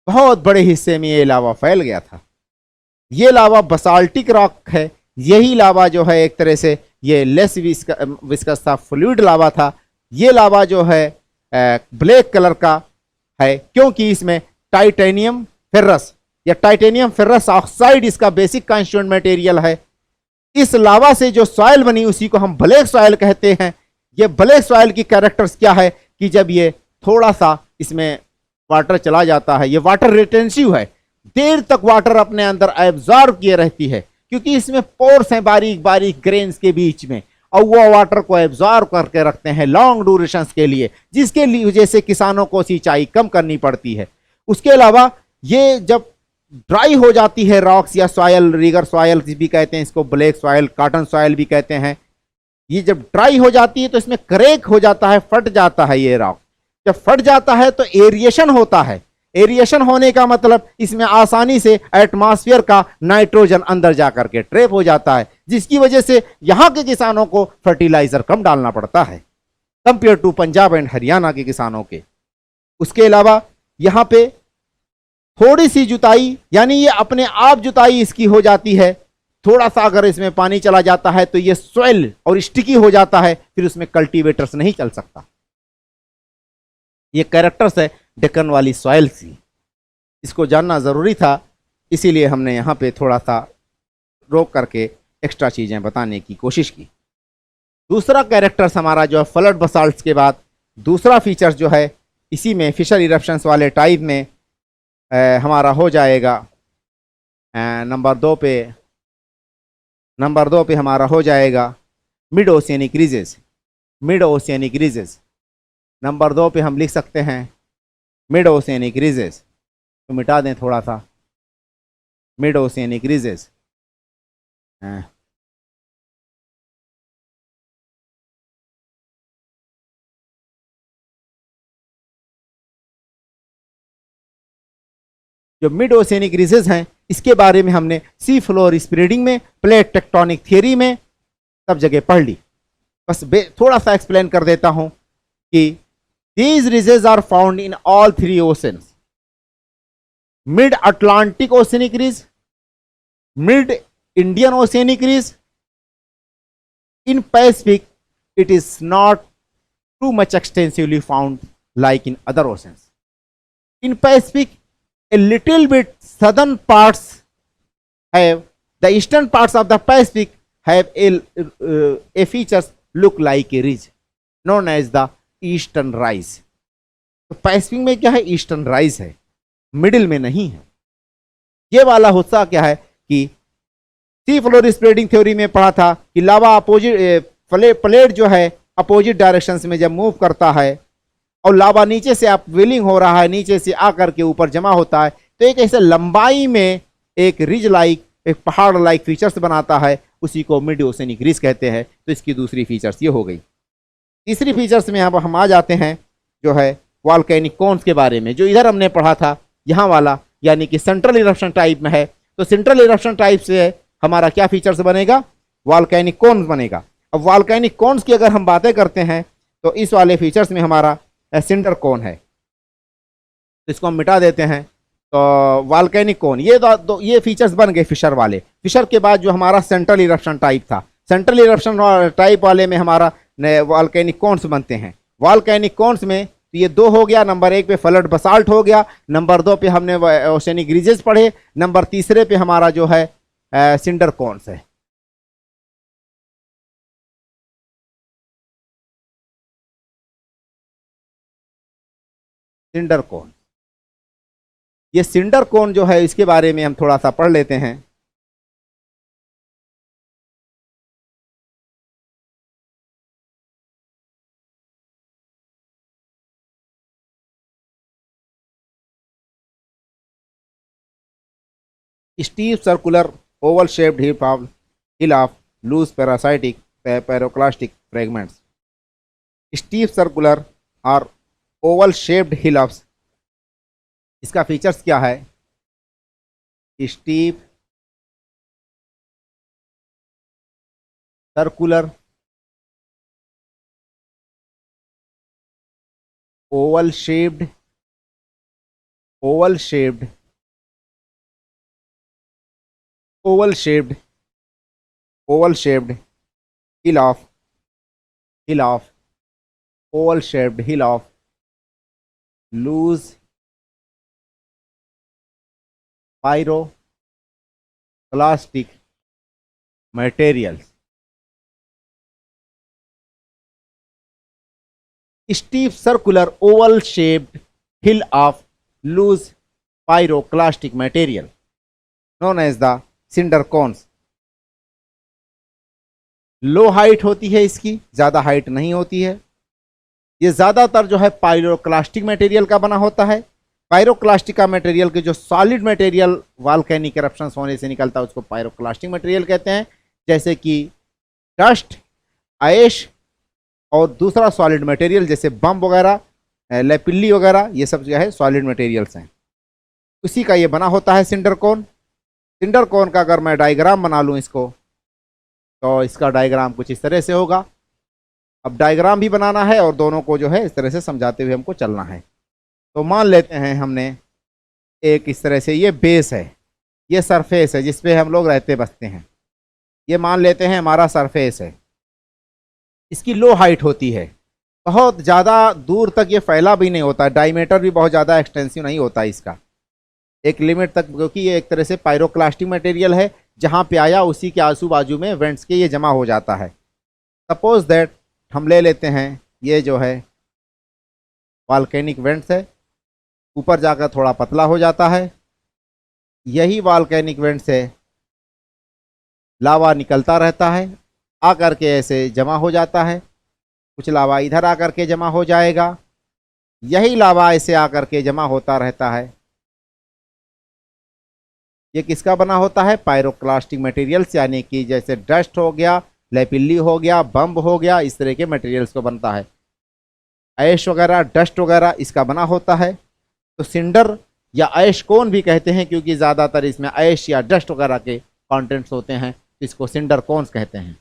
बहुत बड़े हिस्से में ये लावा फैल गया था। ये लावा बसाल्टिक रॉक है। यही लावा जो है एक तरह से ये लेस विस्कस था, फ्लूइड लावा था। ये लावा जो है ब्लैक कलर का है क्योंकि इसमें टाइटेनियम फेरस या टाइटेनियम फेरस ऑक्साइड इसका बेसिक कॉन्स्टिट्यूएंट मटेरियल है। इस लावा से जो सॉइल बनी उसी को हम ब्लैक सॉइल कहते हैं। ये ब्लैक सॉइल की कैरेक्टर्स क्या है कि जब ये थोड़ा सा इसमें वाटर चला जाता है, ये वाटर रिटेंसिव है, देर तक वाटर अपने अंदर एब्जॉर्ब किए रहती है क्योंकि इसमें पोर्स हैं बारीक बारीक ग्रेन्स के बीच में, और वो वाटर को एब्जॉर्ब करके रखते हैं लॉन्ग ड्यूरेशंस के लिए, जिसके लिए वजह से किसानों को सिंचाई कम करनी पड़ती है। उसके अलावा ये जब ड्राई हो जाती है रॉक्स या सॉयल, रिगर सॉयल भी कहते हैं इसको, ब्लैक सॉयल, कॉटन सॉयल भी कहते हैं, ये जब ड्राई हो जाती है तो इसमें क्रैक हो जाता है, फट जाता है ये रॉक। जब फट जाता है तो एरिएशन होता है। एरिएशन होने का मतलब इसमें आसानी से एटमॉस्फेयर का नाइट्रोजन अंदर जाकर के ट्रैप हो जाता है, जिसकी वजह से यहां के किसानों को फर्टिलाइजर कम डालना पड़ता है compare to Punjab and Haryana के किसानों के। उसके अलावा यहां पे थोड़ी सी जुताई, यानी ये अपने आप जुताई इसकी हो जाती है। थोड़ा सा अगर इसमें पानी चला जाता है तो ये सॉइल और स्टिकी हो जाता है, फिर उसमें कल्टीवेटर्स नहीं चल सकता। ये कैरेक्टर्स है डेक्कन वाली सॉइल सी, इसको जानना जरूरी था, इसीलिए हमने यहाँ पे थोड़ा सा रोक करके एक्स्ट्रा चीजें बताने की कोशिश की। दूसरा कैरेक्टर्स हमारा जो है फ्लड बसाल्ट्स के बाद दूसरा फीचर्स जो है इसी में फिशर इरप्शंस वाले टाइप में हमारा हो जाएगा नंबर दो पे हमारा हो जाएगा mid oceanic ridges. Mid oceanic ridges number 2 पे हम लिख सकते हैं मिड ओशियनिक रीजेस, तो मिटा दें थोड़ा सा मिड ओशियनिक रीजेस। जो मिड ओशियनिक रीजेस हैं इसके बारे में हमने सी फ्लोर स्प्रेडिंग में, प्लेट टेक्टोनिक थियरी में सब जगह पढ़ ली। बस थोड़ा सा एक्सप्लेन कर देता हूं कि these ridges are found in all three oceans: mid Atlantic oceanic ridge, mid Indian oceanic ridge. In Pacific it is not too much extensively found like in other oceans. In Pacific a little bit southern parts have, the eastern parts of the Pacific have a features look like a ridge known as the eastern rise. तो Pacific में क्या है, eastern rise है, middle में नहीं है। ये वाला हिस्सा क्या है कि सी फ्लोर स्प्रेडिंग थ्योरी में पढ़ा था कि लावा अपोजिट प्लेट जो है अपोजिट डायरेक्शंस में जब मूव करता है और लावा नीचे से आप वेलिंग हो रहा है, नीचे से आकर के ऊपर जमा होता है, तो एक ऐसे लंबाई में एक रिज लाइक, एक पहाड़ लाइक फीचर्स बनाता है, उसी को मिड ओशियनिक रिज कहते हैं। तो इसकी दूसरी फीचर्स ये हो गई। तीसरी फीचर्स में अब हम आ जाते हैं जो है वॉल्केनिक कोन्स के बारे में, जो इधर हमने पढ़ा था यहाँ वाला, यानी कि सेंट्रल इरप्शन टाइप में है। तो सेंट्रल इरप्शन टाइप से हमारा क्या फीचर्स बनेगा, वॉल्केनिक कोन्स बनेगा। अब वॉल्केनिक कोन्स की अगर हम बातें करते हैं तो इस वाले फीचर्स में हमारा सिंडर कोन है, तो इसको हम मिटा देते हैं। तो वॉल्केनिक कोन ये फीचर्स बन गए फिशर वाले। फिशर के बाद जो हमारा सेंट्रल इरप्शन टाइप था, सेंट्रल इरप्शन टाइप वाले में हमारा वॉल्केनिक कोन्स बनते हैं। वॉल्केनिक कोन्स में तो ये 2 हो गया। नंबर 1 पे फ्लड बसाल्ट हो गया, नंबर 2 पे हमने ओशियनिक रीजेस पढ़े, नंबर तीसरे पे हमारा जो है सिंडर कोन्स है। सिंडर कोन, ये सिंडर कोन जो है इसके बारे में हम थोड़ा सा पढ़ लेते हैं। Steep circular oval shaped hill of loose parasitic pyroclastic fragments. Steep circular और ओवल शेप्ड हिल ऑफ, इसका फीचर्स क्या है? Steep circular oval shaped oval shaped oval shaped oval shaped hill of oval shaped hill of loose pyroclastic materials। Steep circular oval shaped hill of loose pyroclastic material known as the cinder cones। Low height होती है इसकी, ज्यादा height नहीं होती है। ये ज्यादातर जो है पायरोक्लास्टिक मटेरियल का बना होता है। पायरोक्लास्टिक का मटेरियल के जो सॉलिड मटेरियल वॉल्केनिक इरप्शंस होने से निकलता है उसको पायरोक्लास्टिक मटेरियल कहते हैं, जैसे कि डस्ट, ऐश और दूसरा सॉलिड मटेरियल जैसे बम वगैरह, लेपिल्ली वगैरह, ये सब जो है सॉलिड मटेरियल्स हैं। उसी का ये बना होता है सिंडर कोन। सिंडर कोन का अगर मैं डायग्राम बना लूँ इसको, तो इसका डायग्राम कुछ इस तरह से होगा। अब डायग्राम भी बनाना है और दोनों को जो है इस तरह से समझाते हुए हमको चलना है। तो मान लेते हैं हमने एक इस तरह से ये बेस है, ये सरफेस है जिस पे हम लोग रहते बसते हैं। ये मान लेते हैं हमारा सरफेस है। इसकी लो हाइट होती है, बहुत ज़्यादा दूर तक ये फैला भी नहीं होता, डायमीटर भी बहुत ज़्यादा एक्सटेंसिव नहीं होता इसका, एक लिमिट तक, क्योंकि ये एक तरह से पायरोक्लास्टिक मटेरियल है। जहाँ पे आया उसी के आजू बाजू में वेंट्स के ये जमा हो जाता है। सपोज दैट हम ले लेते हैं ये जो है वॉल्केनिक वेंट्स है, ऊपर जाकर थोड़ा पतला हो जाता है। यही वॉल्केनिक वेंट से लावा निकलता रहता है, आकर के ऐसे जमा हो जाता है। कुछ लावा इधर आकर के जमा हो जाएगा, यही लावा ऐसे आकर के जमा होता रहता है। ये किसका बना होता है? पायरोक्लास्टिक मटेरियल्स, यानी कि जैसे डस्ट हो गया, लेपिल्ली हो गया, बम्ब हो गया, इस तरह के मटेरियल्स को बनता है। ऐश वगैरह, डस्ट वगैरह इसका बना होता है। तो सिंडर या ऐश कोन भी कहते हैं, क्योंकि ज़्यादातर इसमें ऐश या डस्ट वगैरह के कॉन्टेंट्स होते हैं, इसको सिंडर कोन्स कहते हैं।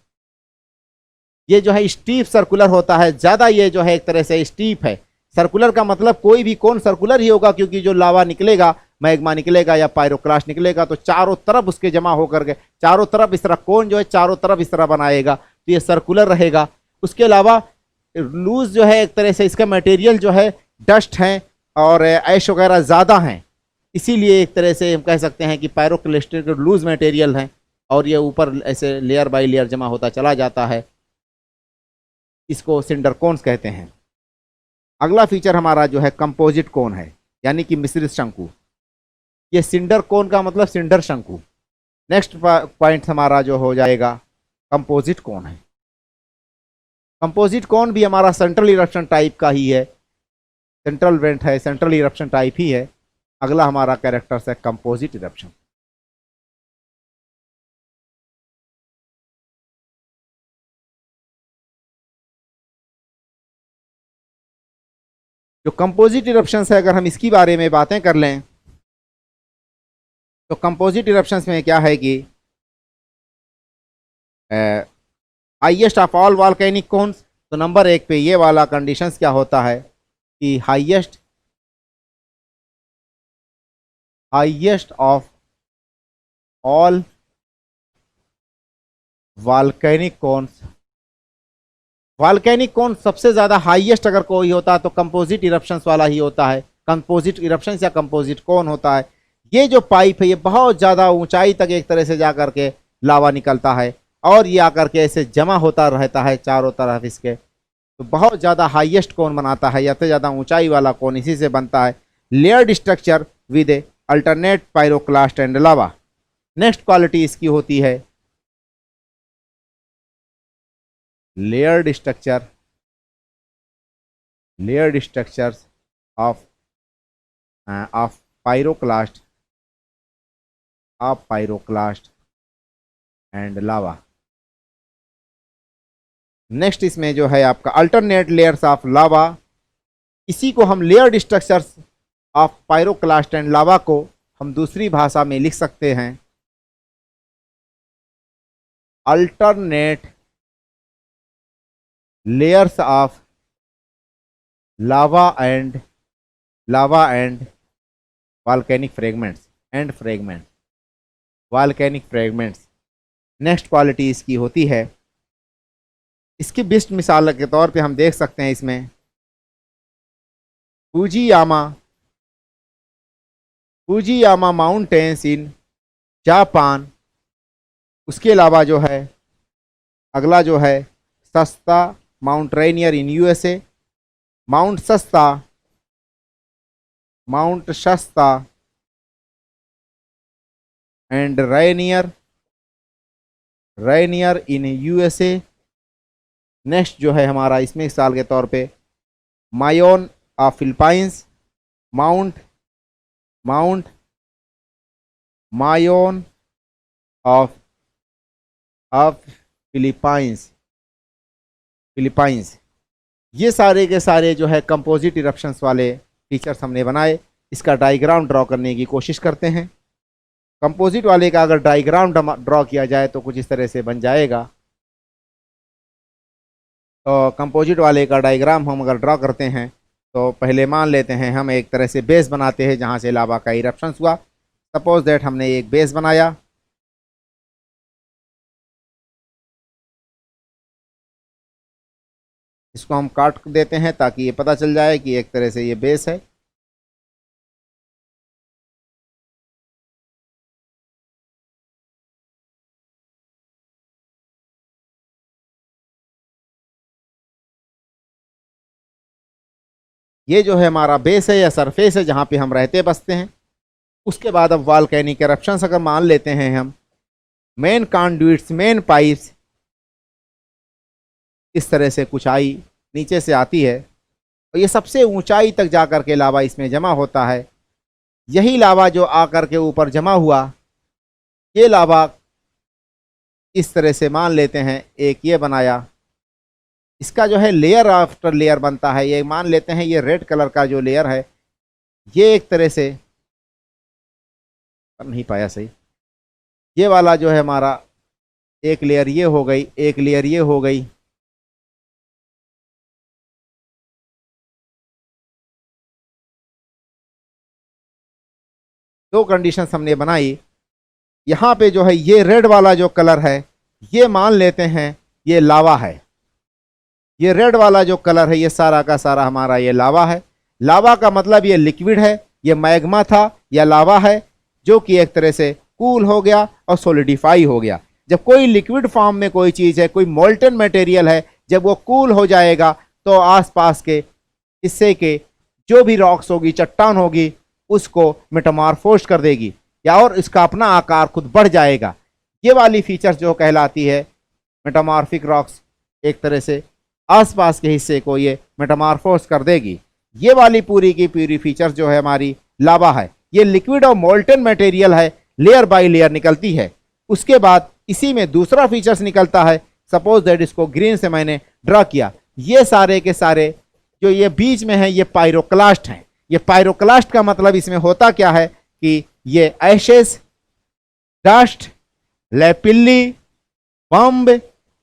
ये जो है स्टीप सर्कुलर होता है, ज़्यादा ये जो है एक तरह से स्टीप है। सर्कुलर का मतलब कोई भी कोन सर्कुलर ही होगा, क्योंकि जो लावा निकलेगा, मैग्मा निकलेगा या पायरोक्लास्ट निकलेगा, तो चारों तरफ उसके जमा होकर के चारों तरफ इस तरह कोन जो है चारों तरफ इस तरह बनाएगा, तो ये सर्कुलर रहेगा। उसके अलावा लूज जो है एक तरह से इसका मटेरियल जो है डस्ट हैं और ऐश वगैरह ज़्यादा हैं, इसीलिए एक तरह से हम कह सकते हैं कि पायरोक्लास्टिक लूज मटेरियल है और ये ऊपर ऐसे लेयर बाय लेयर जमा होता चला जाता है। इसको सिंडर कोन्स कहते हैं। अगला फीचर हमारा जो है कंपोजिट कोन है, यानी कि मिश्रित शंकु। ये सिंडर कोन का मतलब सिंडर शंकु। नेक्स्ट पॉइंट हमारा जो हो जाएगा कंपोजिट कोन है। कंपोजिट कोन भी हमारा सेंट्रल इरप्शन टाइप का ही है, सेंट्रल वेंट है, सेंट्रल इरप्शन टाइप ही है। अगला हमारा कैरेक्टर्स है कंपोजिट इरप्शन। जो कंपोजिट इरप्शंस है, अगर हम इसकी बारे में बातें कर लें तो कंपोजिट इरप्शंस में क्या है कि highest of all volcanic cones, तो नंबर 1 पे ये वाला कंडीशंस क्या होता है कि highest of all volcanic cones. Volcanic cone सबसे ज़्यादा हाईएस्ट अगर कोई होता है तो कंपोजिट इरप्शंस वाला ही होता है, कंपोजिट इरप्शंस या कंपोजिट कोन होता है। ये जो पाइप है ये बहुत ज़्यादा ऊंचाई तक एक तरह से जा कर के लावा निकलता है और ये आकर के ऐसे जमा होता रहता है चारों तरफ इसके, तो बहुत ज़्यादा हाईएस्ट कोन बनाता है, या तो ज़्यादा ऊंचाई वाला कोन इसी से बनता है। Layered structure with a alternate pyroclast and lava. Next quality इसकी होती है layered structures of pyroclast of pyroclast and lava. Next इसमें जो है आपका अल्टरनेट लेयर्स ऑफ लावा, इसी को हम layered structures of pyroclast and लावा को हम दूसरी भाषा में लिख सकते हैं alternate layers of lava and volcanic fragments and fragment volcanic fragments. Next quality इसकी होती है, इसकी बेस्ट मिसाल के तौर पे हम देख सकते हैं इसमें फूजियामा माउंटेन्स इन जापान। उसके अलावा जो है अगला जो है Shasta Mount Rainier in USA, Mount Shasta and Rainier in USA. Next जो है हमारा इसमें मिसाल के तौर पे Mayon of Philippines, Mount Mayon of Philippines. ये सारे के सारे जो है कंपोजिट इरप्शंस वाले फीचर्स हमने बनाए। इसका डायग्राम ड्रॉ करने की कोशिश करते हैं। कंपोजिट वाले का अगर डायग्राम ड्रॉ किया जाए तो कुछ इस तरह से बन जाएगा। तो कंपोजिट वाले का डायग्राम हम अगर ड्रॉ करते हैं तो पहले मान लेते हैं हम एक तरह से बेस बनाते हैं जहाँ से लावा का इरप्शंस हुआ। सपोज दैट हमने एक बेस बनाया, इसको हम काट देते हैं ताकि ये पता चल जाए कि एक तरह से ये बेस है। ये जो है हमारा बेस है या सरफेस है जहाँ पे हम रहते बसते हैं। उसके बाद अब वॉल्केनिक इरप्शंस अगर मान लेते हैं हम, मेन कॉन्ड्यूइट्स, मेन पाइप्स इस तरह से कुछ आई नीचे से आती है और ये सबसे ऊंचाई तक जाकर के लावा इसमें जमा होता है। यही लावा जो आकर के ऊपर जमा हुआ, ये लावा इस तरह से मान लेते हैं एक ये बनाया, इसका जो है लेयर आफ्टर लेयर बनता है। ये मान लेते हैं ये रेड कलर का जो लेयर है, ये एक तरह से नहीं पाया सही, ये वाला जो है हमारा एक लेयर ये हो गई, एक लेयर ये हो गई। दो कंडीशंस हमने बनाई। यहाँ पे जो है ये रेड वाला जो कलर है ये मान लेते हैं ये लावा है। ये रेड वाला जो कलर है ये सारा का सारा हमारा ये लावा है। लावा का मतलब ये लिक्विड है, ये मैग्मा था या लावा है जो कि एक तरह से कूल हो गया और सॉलिडिफाई हो गया। जब कोई लिक्विड फॉर्म में कोई चीज़ है, कोई मोल्टन मटेरियल है, जब वो कूल हो जाएगा तो आसपास के हिस्से के जो भी रॉक्स होगी, चट्टान होगी, उसको मेटामॉर्फोज कर देगी या और इसका अपना आकार खुद बढ़ जाएगा। ये वाली फीचर्स जो कहलाती है मेटामॉर्फिक रॉक्स, एक तरह से आसपास के हिस्से को ये मेटामॉर्फोज कर देगी। ये वाली पूरी की पूरी फीचर्स जो है हमारी लावा है। ये लिक्विड और मोल्टन मटेरियल है, लेयर बाय लेयर निकलती है। उसके बाद इसी में दूसरा फीचर्स निकलता है। सपोज दैट इसको ग्रीन से मैंने ड्रॉ किया, ये सारे के सारे जो ये बीच में है ये पायरोक्लास्ट है। ये पायरोक्लास्ट का मतलब इसमें होता क्या है कि ये ashes, dust, lapilli, bomb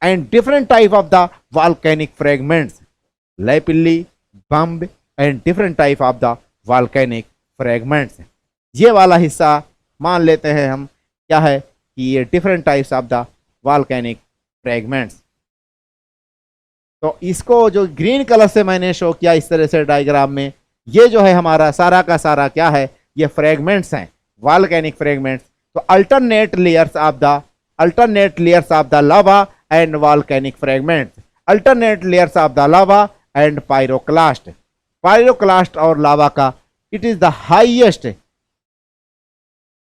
and different type of the volcanic fragments. Lapilli, bomb and different type of the volcanic fragments. ये वाला हिस्सा मान लेते हैं हम क्या है कि ये different types of the volcanic fragments. तो इसको जो ग्रीन कलर से मैंने शो किया इस तरह से डायग्राम में, ये जो है हमारा सारा का सारा क्या है, ये फ्रेगमेंट्स हैं, वॉल्केनिक फ्रेगमेंट्स। तो alternate layers of the lava and volcanic fragments, alternate layers of the lava and pyroclast. Pyroclast और लावा का it is the highest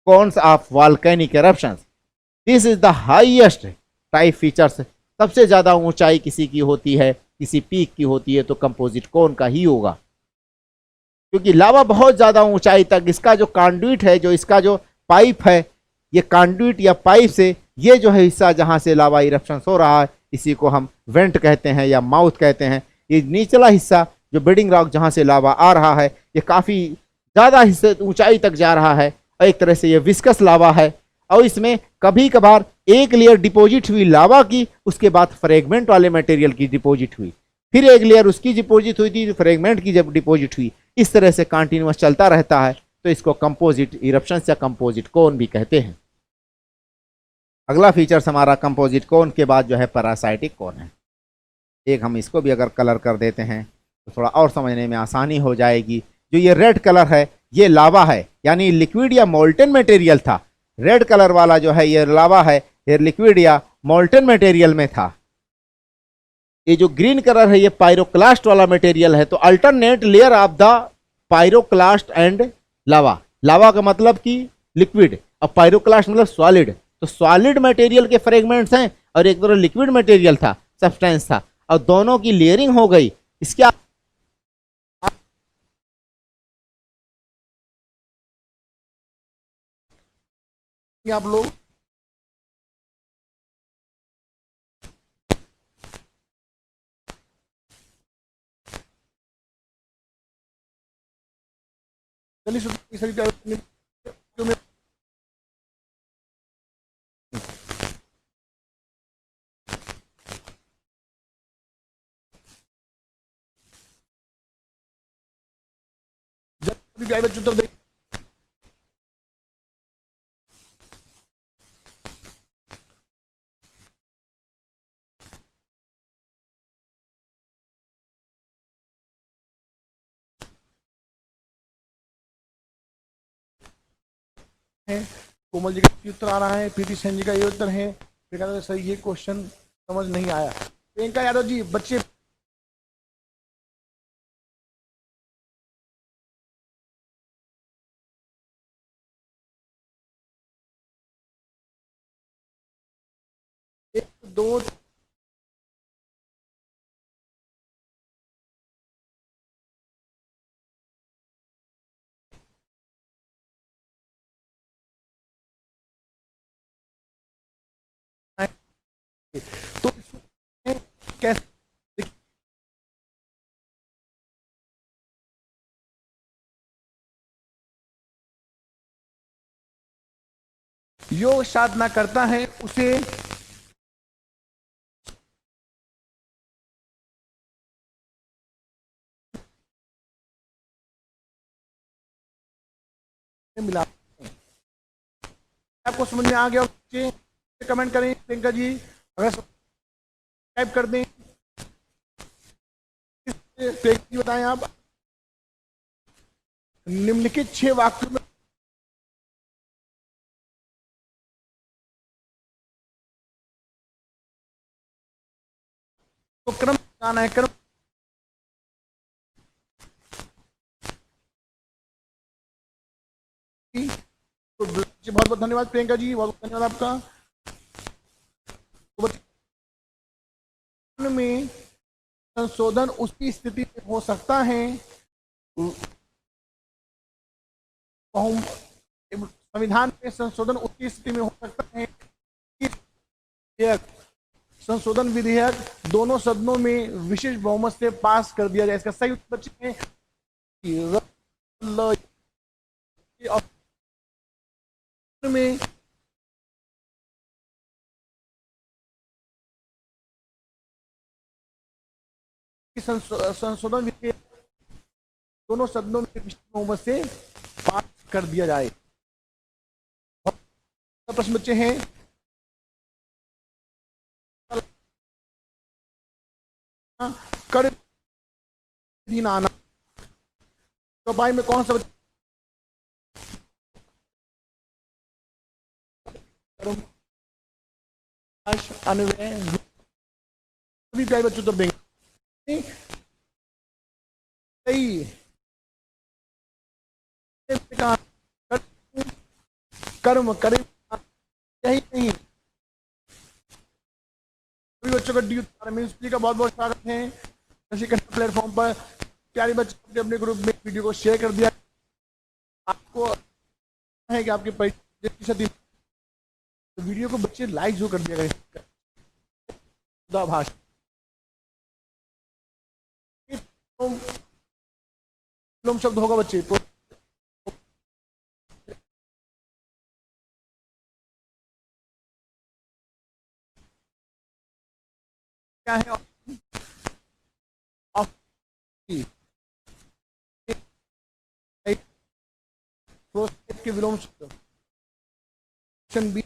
cones of volcanic eruptions. This is the highest type features. सबसे ज्यादा ऊंचाई किसी की होती है, किसी पीक की होती है तो कंपोजिट कोन का ही होगा, क्योंकि लावा बहुत ज्यादा ऊंचाई तक इसका जो कंडुइट है, जो इसका जो पाइप है, ये कंडुइट या पाइप से ये जो है हिस्सा जहां से लावा इरप्शन हो रहा है, इसी को हम वेंट कहते हैं या माउथ कहते हैं। ये निचला हिस्सा जो बेडिंग रॉक जहां से लावा आ रहा है, ये काफी ज्यादा हिस्से ऊंचाई तक जा रहा है और एक तरह से ये विस्कस लावा है। और इसमें कभी कभार एक लेयर डिपॉजिट हुई लावा की, उसके बाद फ्रेगमेंट वाले मटेरियल की डिपॉजिट हुई, फिर एक लेयर उसकी डिपॉजिट हुई थी, फ्रेगमेंट की जब डिपॉजिट हुई, इस तरह से कंटिन्यूअस चलता रहता है। तो इसको कंपोजिट इरप्शन या कंपोजिट कोन भी कहते हैं। अगला फीचर्स हमारा कंपोजिट कोन के बाद जो है पैरासाइटिक कोन है। एक हम इसको भी अगर कलर कर देते हैं तो थोड़ा और समझने में आसानी हो जाएगी। जो ये रेड कलर है ये लावा है, यानी लिक्विड या मोल्टन मटेरियल था। रेड कलर वाला जो है ये लावा है, ये लिक्विड या मोल्टन मटेरियल में था। ये जो ग्रीन कलर है ये पायरोक्लास्ट वाला मटेरियल है। तो alternate layer of the pyroclast and lava. Lava का मतलब कि लिक्विड और पायरोक्लास्ट मतलब सॉलिड। तो सॉलिड मटेरियल के फ्रेगमेंट्स हैं और एक तरह लिक्विड मटेरियल था, सब्सटेंस था, और दोनों की लेयरिंग हो गई। इसके आप लोग बच्चों है। कोमल जी का उत्तर आ रहा है, पीटी सेन जी का ये उत्तर है। सर ये क्वेश्चन समझ नहीं आया। प्रियंका यादव जी, बच्चे एक दो तो कैसे योग साधना करता है उसे मिला। आपको समझ में आ गया? कमेंट करें प्रियंका जी, अगर सब्सक्राइब कर दें। बताएं आप निम्नलिखित 6 वाक्यों में तो क्रम आना है। क्रम तो बहुत बहुत धन्यवाद प्रियंका जी, बहुत बहुत धन्यवाद आपका। तो में संशोधन उसकी स्थिति में हो सकता है, संविधान में संशोधन उसकी स्थिति में हो सकता है कि संशोधन विधेयक दोनों सदनों में विशेष बहुमत से पास कर दिया जाए। इसका सही उत्तर बच्चे हैं में संशोधन विधेयक दोनों सदनों में विशेष बहुमत से पास कर दिया जाए। प्रश्न बच्चे हैं कर दिन आना, तो भाई में कौन सा अन्वय सभी प्यारे बच्चों तो देंगे सही कर्म करे यही नहीं। सभी बच्चों का डी का बहुत बहुत स्वागत है प्लेटफॉर्म पर। प्यारे बच्चों ने अपने ग्रुप में वीडियो को शेयर कर दिया। आपको है कि आपकी परीक्षा तो वीडियो को बच्चे लाइक जो कर दिया करें। भाषा शब्द होगा बच्चे तो क्या है? के विलोम शब्द बी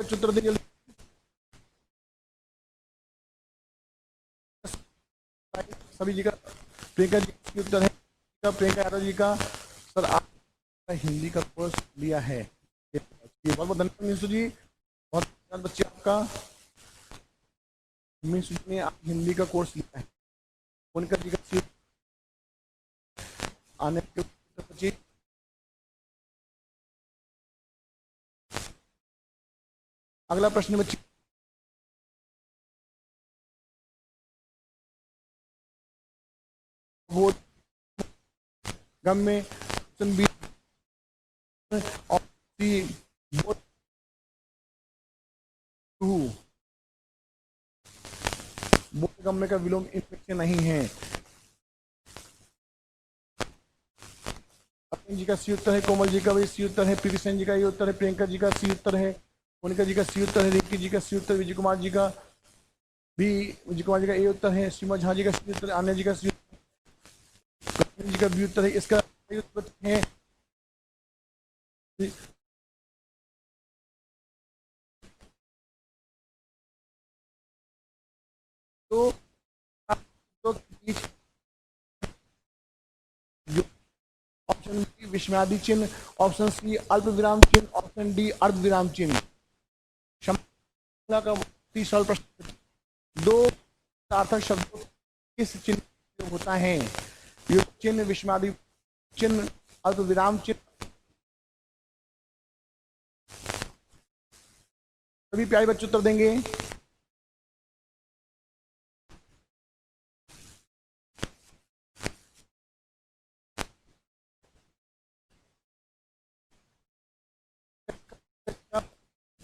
उत्तर देंगे सभी जी का। प्रियंका जी की उत्तर है प्रियंका यादव जी का। सर आपने हिंदी का कोर्स लिया है, बहुत बहुत धन्यवाद मीनू जी, बहुत धन्यवाद बच्चे आपका। मीनू जी ने हिंदी का कोर्स लिया है। उनका जी का आने के बच्चे। अगला प्रश्न बच्चे, वो गम में और गम्य का विलोम इनमें नहीं है। अरविंद जी का सी उत्तर है, कोमल जी का भी सी उत्तर है, प्रीति सेन जी का ये उत्तर है, प्रियंका जी का सी उत्तर है, मोनिका जी का सी उत्तर है, रिक्की जी का सी उत्तर, विजय कुमार जी का भी, विजय कुमार जी का ये उत्तर है, सीमा झा जी का सी उत्तर, आन्या जी का सी उत्तर, जी का भी उत्तर है। इसका उत्तर है तो ऑप्शन बी विस्मयादि चिन्ह, ऑप्शन सी अल्प विराम चिन्ह, ऑप्शन डी अर्ध विराम चिन्ह। का सरल प्रश्न, दो सार्थक शब्दों किस चिन्ह होता है? युक्त चिन्ह, विस्मयादि चिन्ह, अल्प विराम चिन्ह। सभी प्यारे बच्चे उत्तर देंगे।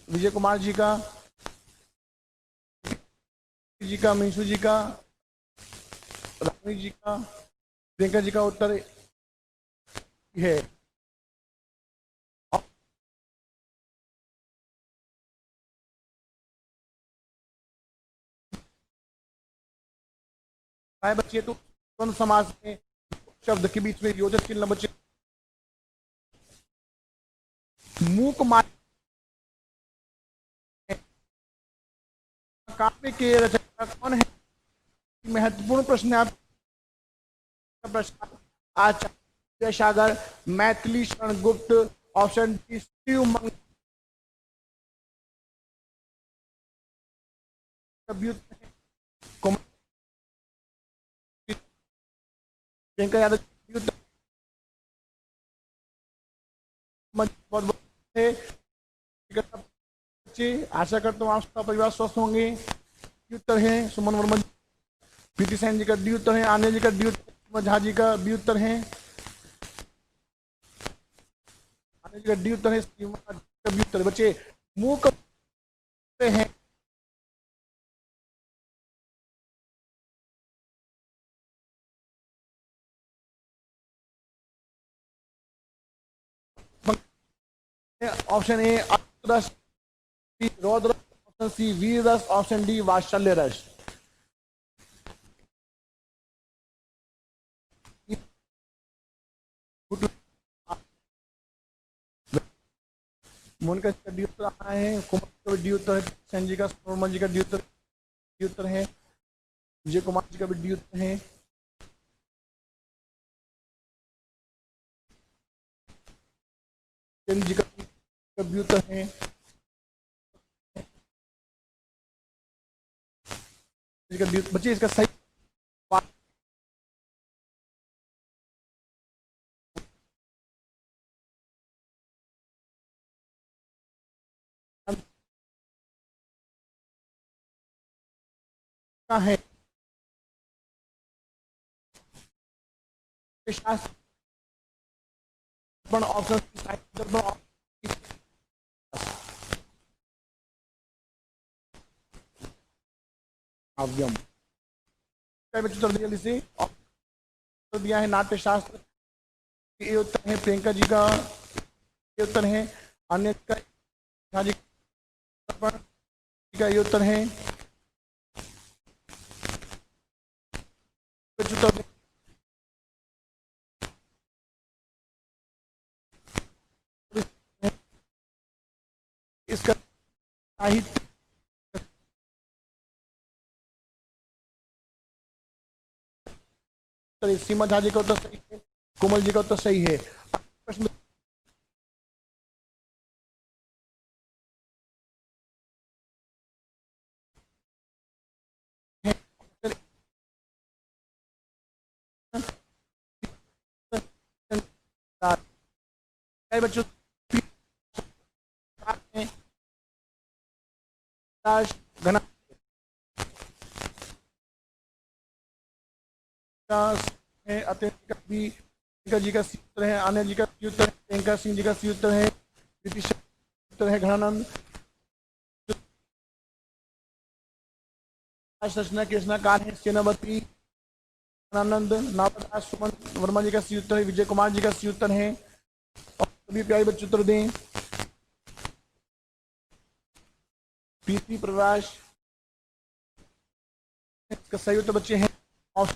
विजय कुमार जी का, जी का, मीशु जी का, रानी जी का, प्रियंका जी का उत्तर है बच्चे। तो समाज में शब्द के बीच में योजक चिन्ह बच्चे। मूक माया काव्य के रचयिता कौन है? महत्वपूर्ण प्रश्न है आपका प्रश्न। आचार्य सागर, मैथिली शरण गुप्त, ऑप्शन डी शिव मंगल। प्रियंका यादव बहुत है। आशा करता हूँ आप सबका परिवार स्वस्थ होंगे। उत्तर है सुमन वर्मा, प्रीति सेन जी का डी उत्तर है, आन्या जी का डी उत्तर, झा जी का बी उत्तर है, आन्या जी का डी उत्तर है, बी उत्तर है। बच्चे मुंह कब हैं? ऑप्शन ए रस, रौद्र, ऑप्शन सी वीर रस, ऑप्शन डी वात्सल्य रस। मोनिका जी का डी उत्तर आया है, कुमार का डी उत्तर है, सेन जी का, वर्मा जी का डी उत्तर है, विजय कुमार जी का भी डी उत्तर है। जी का भी उत्तर है। बच्चे इसका सही है ऑप्शन काव्यम। क्या बच्चों उत्तर दिया जल्दी से? उत्तर दिया है नाट्य शास्त्र, ये उत्तर है प्रियंका जी का, ये उत्तर है अन्य का, झा जी का ये उत्तर है। बच्चों उत्तर इसका साहित्य, सीमा झा जी का उत्तर सही है, कोमल जी का उत्तर सही है। प्रश्न बच्चों घना है, अत्यंत का भी प्रियंका जी का सी उत्तर है, आनंद जी का सी उत्तर है, प्रियंका सिंह जी का सी उत्तर है, नीतीश उत्तर है घनानंद। रचना के रचनाकार है सेनापति आनंद। नावदास सुमन वर्मा जी का सी उत्तर है, विजय कुमार जी का सी उत्तर है। और सभी प्यारे बच्चे उत्तर दें। पीसी प्रकाश का सही उत्तर बच्चे हैं। और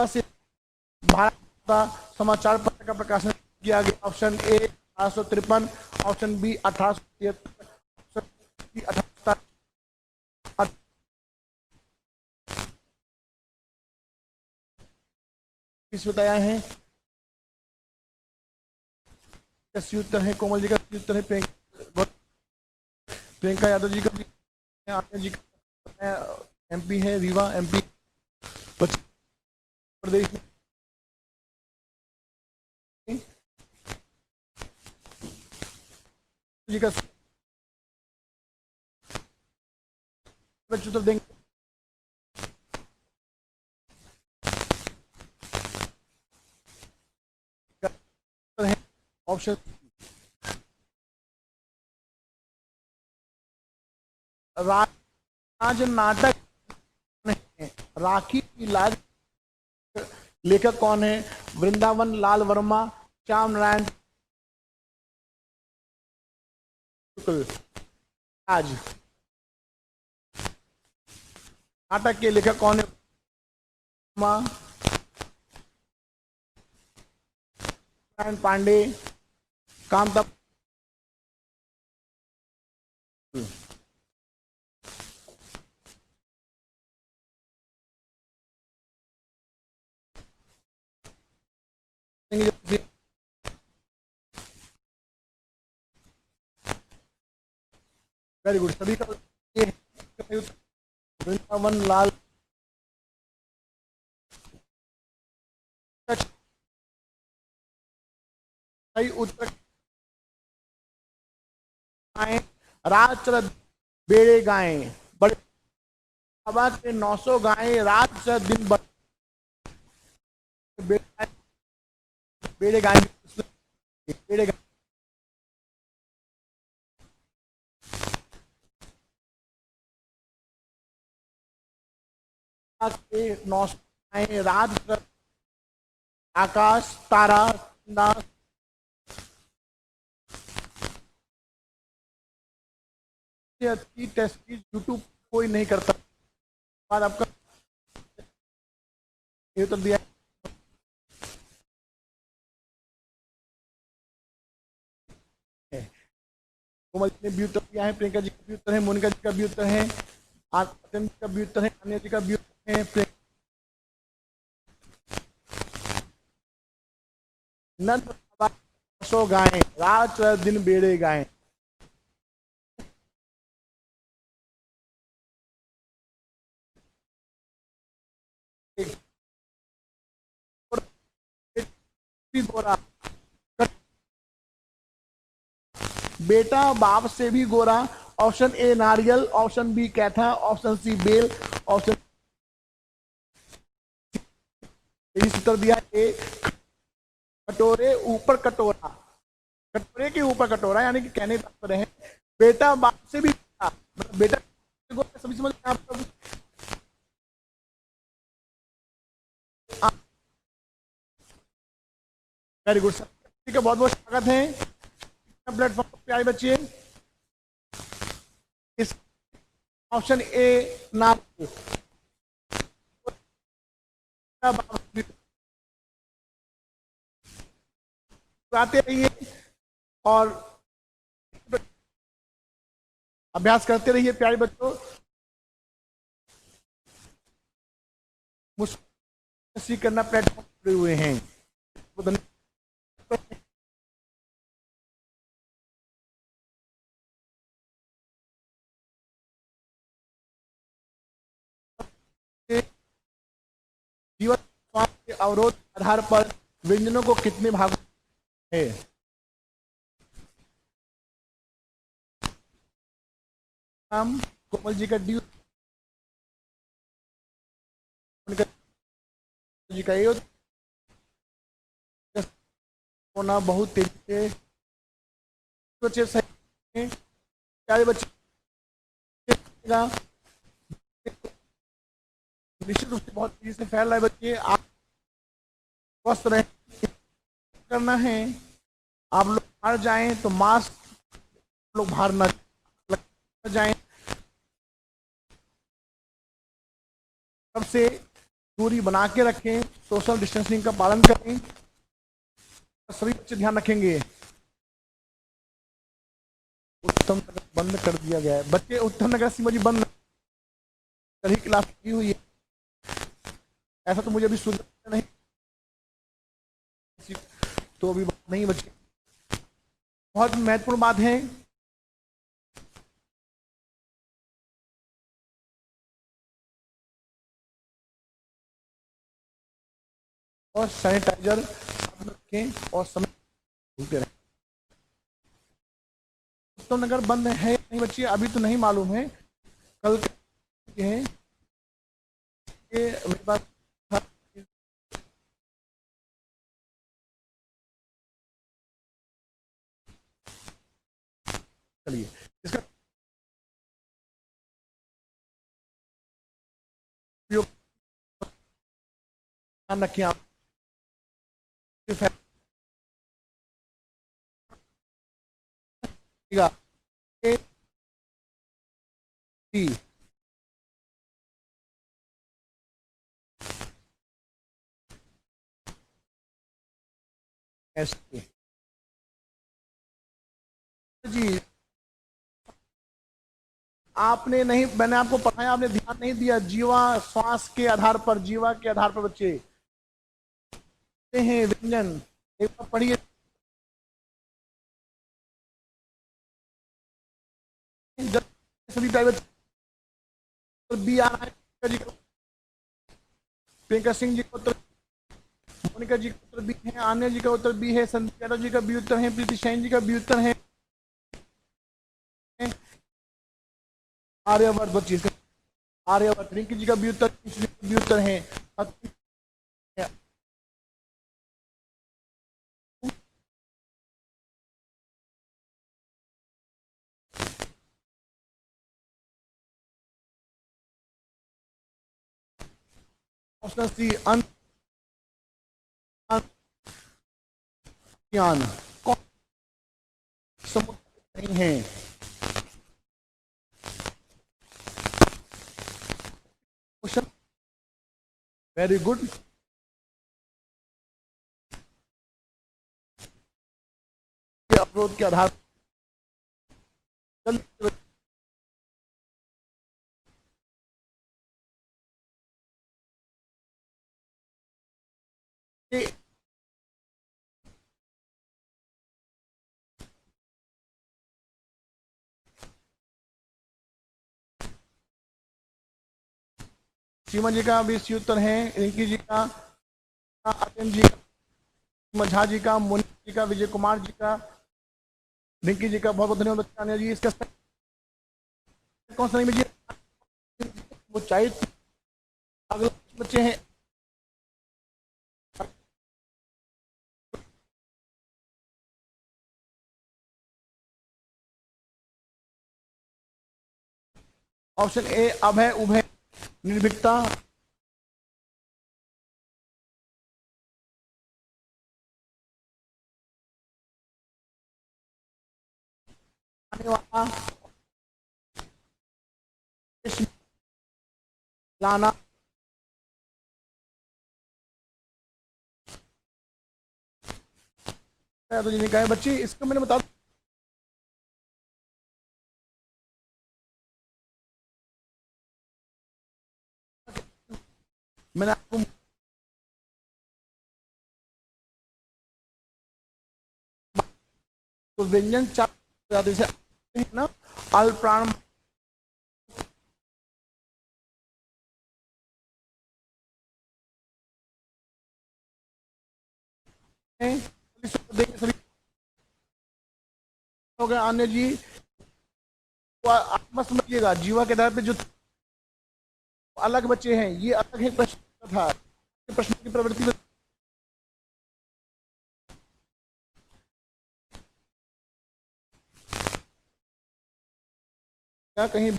से भारत का समाचार पत्र का प्रकाशन किया गया। Option A 1853, option B 1873, option C 1828 बताया है। सी उत्तर है कोमल जी का, सी उत्तर है प्रियंका यादव जी का, आर्या जी का एमपी है, रीवा एमपी प्रदेश में। जी का बच्चे उत्तर देंगे। ऑप्शन राज नाटक है, राखी की लाज लेखक कौन है? वृंदावन लाल वर्मा, श्याम नारायण शुक्ल। आज नाटक के लेखक कौन है? Narayan Pandey, Kamta very good. सभी का ये है वृंदावन लाल सही उत्तर गाएं, रात चल बेड़े गाएं, बड़े बाबा के 900 गाएं, रात से दिन बेड़े गाएं, बेड़े के 900 गाएं, रात आकाश तारा ना अच्छी टेस्ट की यूट्यूब कोई नहीं करता। बाद आपका ये तो दिया है। कोमल जी ने भी उत्तर दिया है, प्रियंका जी का भी उत्तर है, मोनिका जी का भी उत्तर है, आत्यन जी का भी उत्तर है, अन्य जी का भी उत्तर है। नंद सो गाएं, रात दिन बेड़े गाएं। गोरा बेटा बाप से भी गोरा। ऑप्शन ए नारियल, option B कैथा, option C bell, option इस उत्तर दिया ए कटोरे ऊपर कटोरा। कटोरे के ऊपर कटोरा यानी कि कहने का तात्पर्य है बेटा बाप से भी गोरा। मतलब बेटा सभी समझ में आप लोग? वेरी गुड सर, ठीक है, बहुत बहुत स्वागत है प्लेटफॉर्म पे आए बच्चे। इस ऑप्शन ए नारियल आते रहिए और अभ्यास करते रहिए प्यारे बच्चों। मुझसे करना प्लेटफॉर्म जुड़े हुए हैं। जीवन के अवरोध के आधार पर व्यंजनों को कितने भागों है? नाम कोमल जी का डी जी का ए होना बहुत तेजी से बच्चे सही प्यारे बच्चे निश्चित रूप से बहुत तेजी से फैल रहा है बच्चे। आप स्वस्थ रहे करना है। आप लोग बाहर जाएं तो मास्क लोग बाहर न जाएं, सबसे दूरी बना के रखें, सोशल डिस्टेंसिंग का पालन करें। सभी बच्चे ध्यान रखेंगे। उत्तम नगर बंद कर दिया गया है बच्चे। उत्तम नगर सिंह जी बंद कल ही क्लास की हुई है, ऐसा तो मुझे अभी सुन नहीं, तो अभी बात नहीं बच्चे। बहुत महत्वपूर्ण बात है और सैनिटाइजर रखें और समय भूलते रहें। उत्तम नगर बंद है नहीं बच्चे? अभी तो नहीं मालूम है, कल के हैं ये मेरे पास। चलिए इसका उपयोग ध्यान रखिए आप। जी आपने नहीं, मैंने आपको पढ़ाया, आपने ध्यान नहीं दिया। जीवा श्वास के आधार पर, जीवा के आधार पर बच्चे हैं व्यंजन। एक बार पढ़िए, सभी प्राइवेट बी आ रहा है। प्रियंका सिंह जी का उत्तर, मोनिका जी का उत्तर बी है, आन्या जी का उत्तर बी है, संदीप यादव जी का बी उत्तर है, प्रीति शैन जी का बी उत्तर है, आर्यवर्त बच्ची आर्यवर्त रिंकी जी का बी उत्तर है। ऑप्शन सी ज्ञान समुद्र नहीं है। Question very good. अवरोध के आधार सीमा जी का भी सी उत्तर है, रिंकी जी का, आर्यन जी का, झा जी का, मुनि जी का, विजय कुमार जी का, रिंकी जी का बहुत बहुत धन्यवाद बच्चे। आने जी इसका कौन सा नहीं बच्चे, वो चाहिए। अगले बच्चे हैं ऑप्शन ए अभय उभय निर्भीकता। आने वाला लाना तो जिन्हें कहा बच्चे इसका मैंने बता मैंने आपको तो व्यंजन चार जैसे ना अल प्राण सभी हो गए। अन्य जी आप मत समझिएगा, जीवा के आधार पे जो अलग बच्चे हैं ये अलग है। प्रश्न था प्रश्न की प्रवृत्ति में क्या कहीं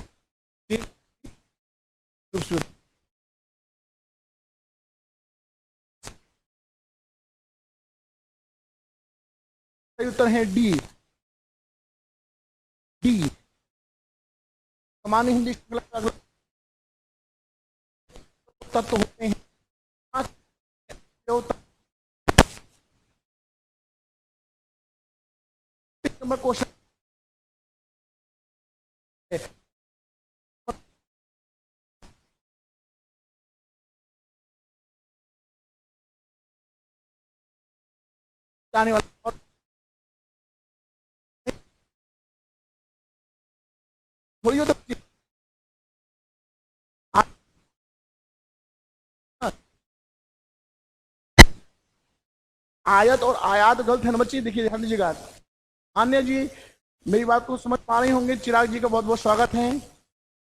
उत्तर है डी। डी सामान्य हिंदी तत्व होते हैं। नंबर क्वेश्चन आने वाला थोड़ी होता आयत और आयात गलत है ना बच्चे, देखिए ध्यान दीजिएगा। आन्या जी मेरी बात को समझ पा रहे होंगे। चिराग जी का बहुत बहुत स्वागत है।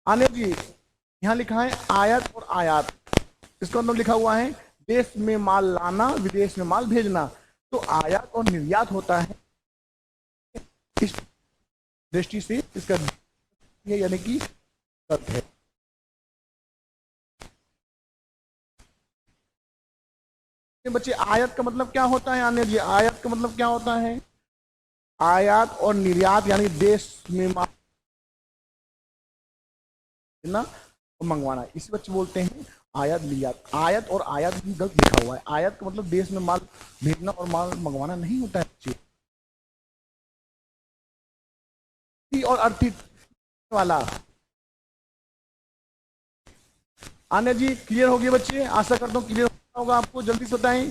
आन्या जी यहाँ लिखा है आयत और आयात, इसका मतलब लिखा हुआ है देश में माल लाना विदेश में माल भेजना। तो आयात और निर्यात होता है, इस दृष्टि से इसका यानी कि गलत है। बच्चे आयत का मतलब क्या होता है? आने जी आयत का मतलब क्या होता है? आयात और निर्यात यानी देश में माल ना मंगवाना, इसी बच्चे बोलते हैं आयात निर्यात। आयत और आयात भी गलत लिखा हुआ है। आयत का मतलब देश में माल भेजना और माल मंगवाना नहीं होता है बच्चे। और अर्थित वाला आने जी क्लियर हो गए बच्चे, आशा करता हूँ क्लियर होगा आपको। जल्दी से बताएं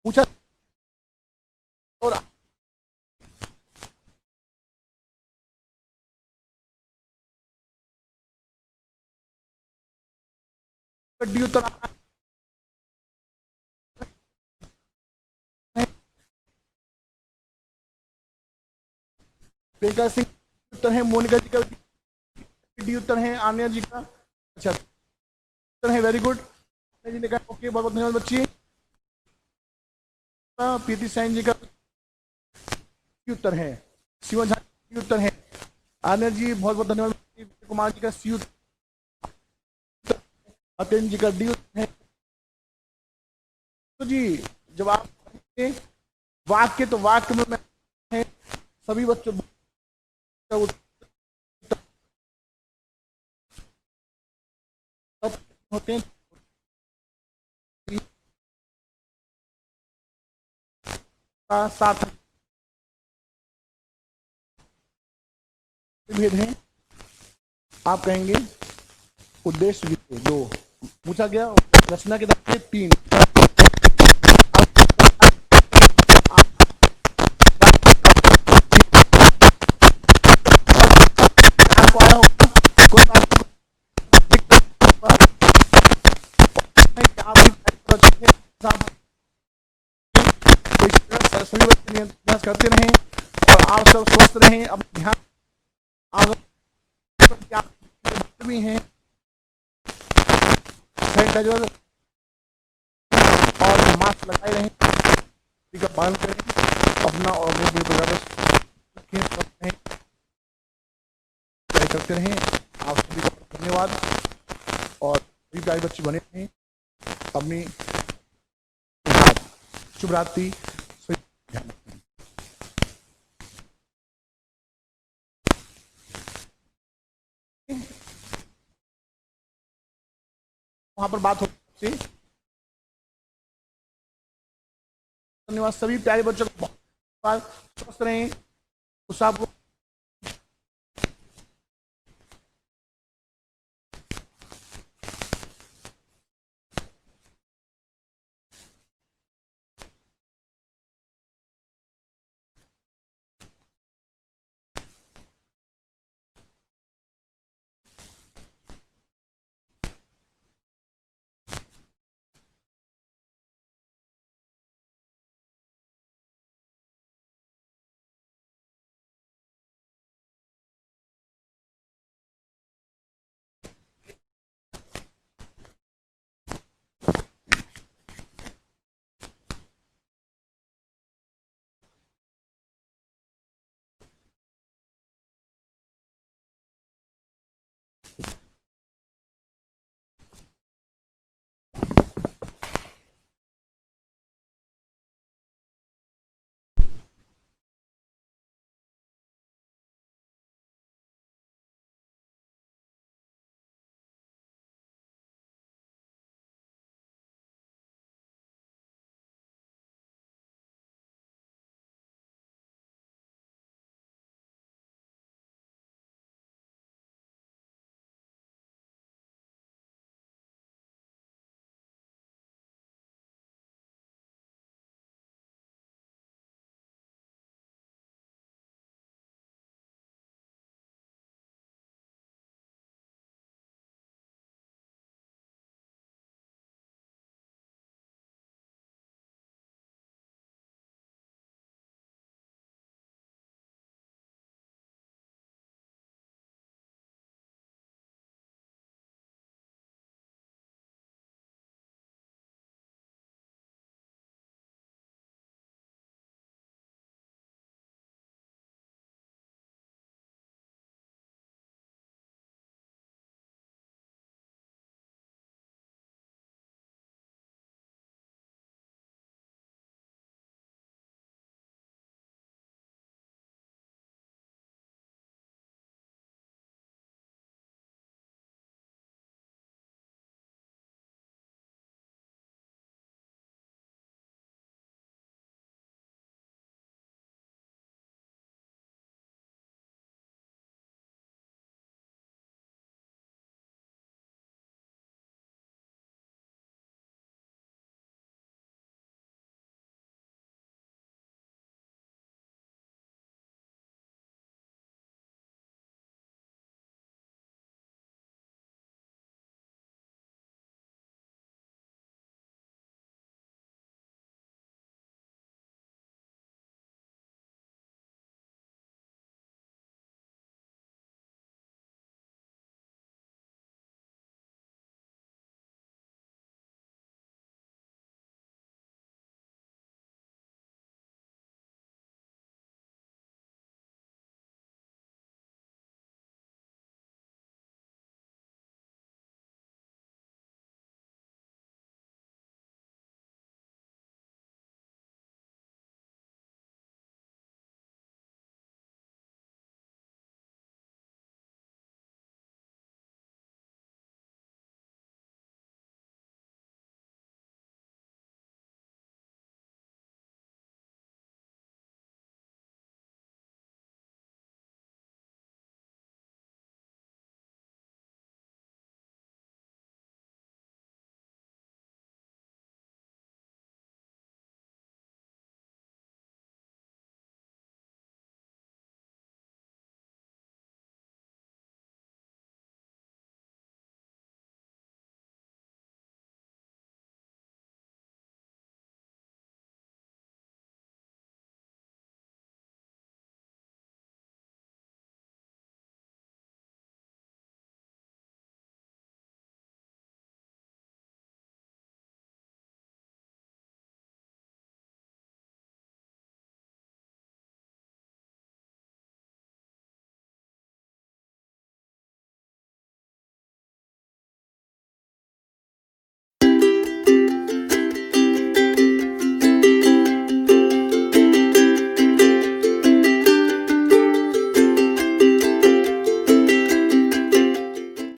पूछा और डी उत्तर प्रियंका सिंह उत्तर है, मोनिका जी का डी उत्तर है, आन्या जी का अच्छा उत्तर है। वेरी गुड जी ने कहा ओके, बहुत बहुत धन्यवाद बच्चे। प्रीति सैन जी का उत्तर है, शिवन झा की उत्तर है। आनंद जी बहुत बहुत धन्यवाद। कुमार जी का सी उत्तर, अत्यंत जी का डी उत्तर है। तो जी जब आप वाक्य तो वाक्य में है सभी बच्चों होते हैं साथ भेद हैं। आप कहेंगे उद्देश्य दो पूछा गया, रचना के दायरे तीन। सभी बच्चे अभ्यास करते रहें और आप सब स्वस्थ रहें। अब ध्यान भी हैं सैनिटाइजर और मास्क लगाए रहें, का पालन करें, अपना और अपने परिवार रखें, स्वस्थ रहें, करते रहें। आप सभी का धन्यवाद और सभी प्यारे बच्चे बने रहें। अपनी शुभ रात्रि। वहां पर बात होती है। धन्यवाद सभी प्यारे बच्चों को, स्वस्थ रहें, उस आपको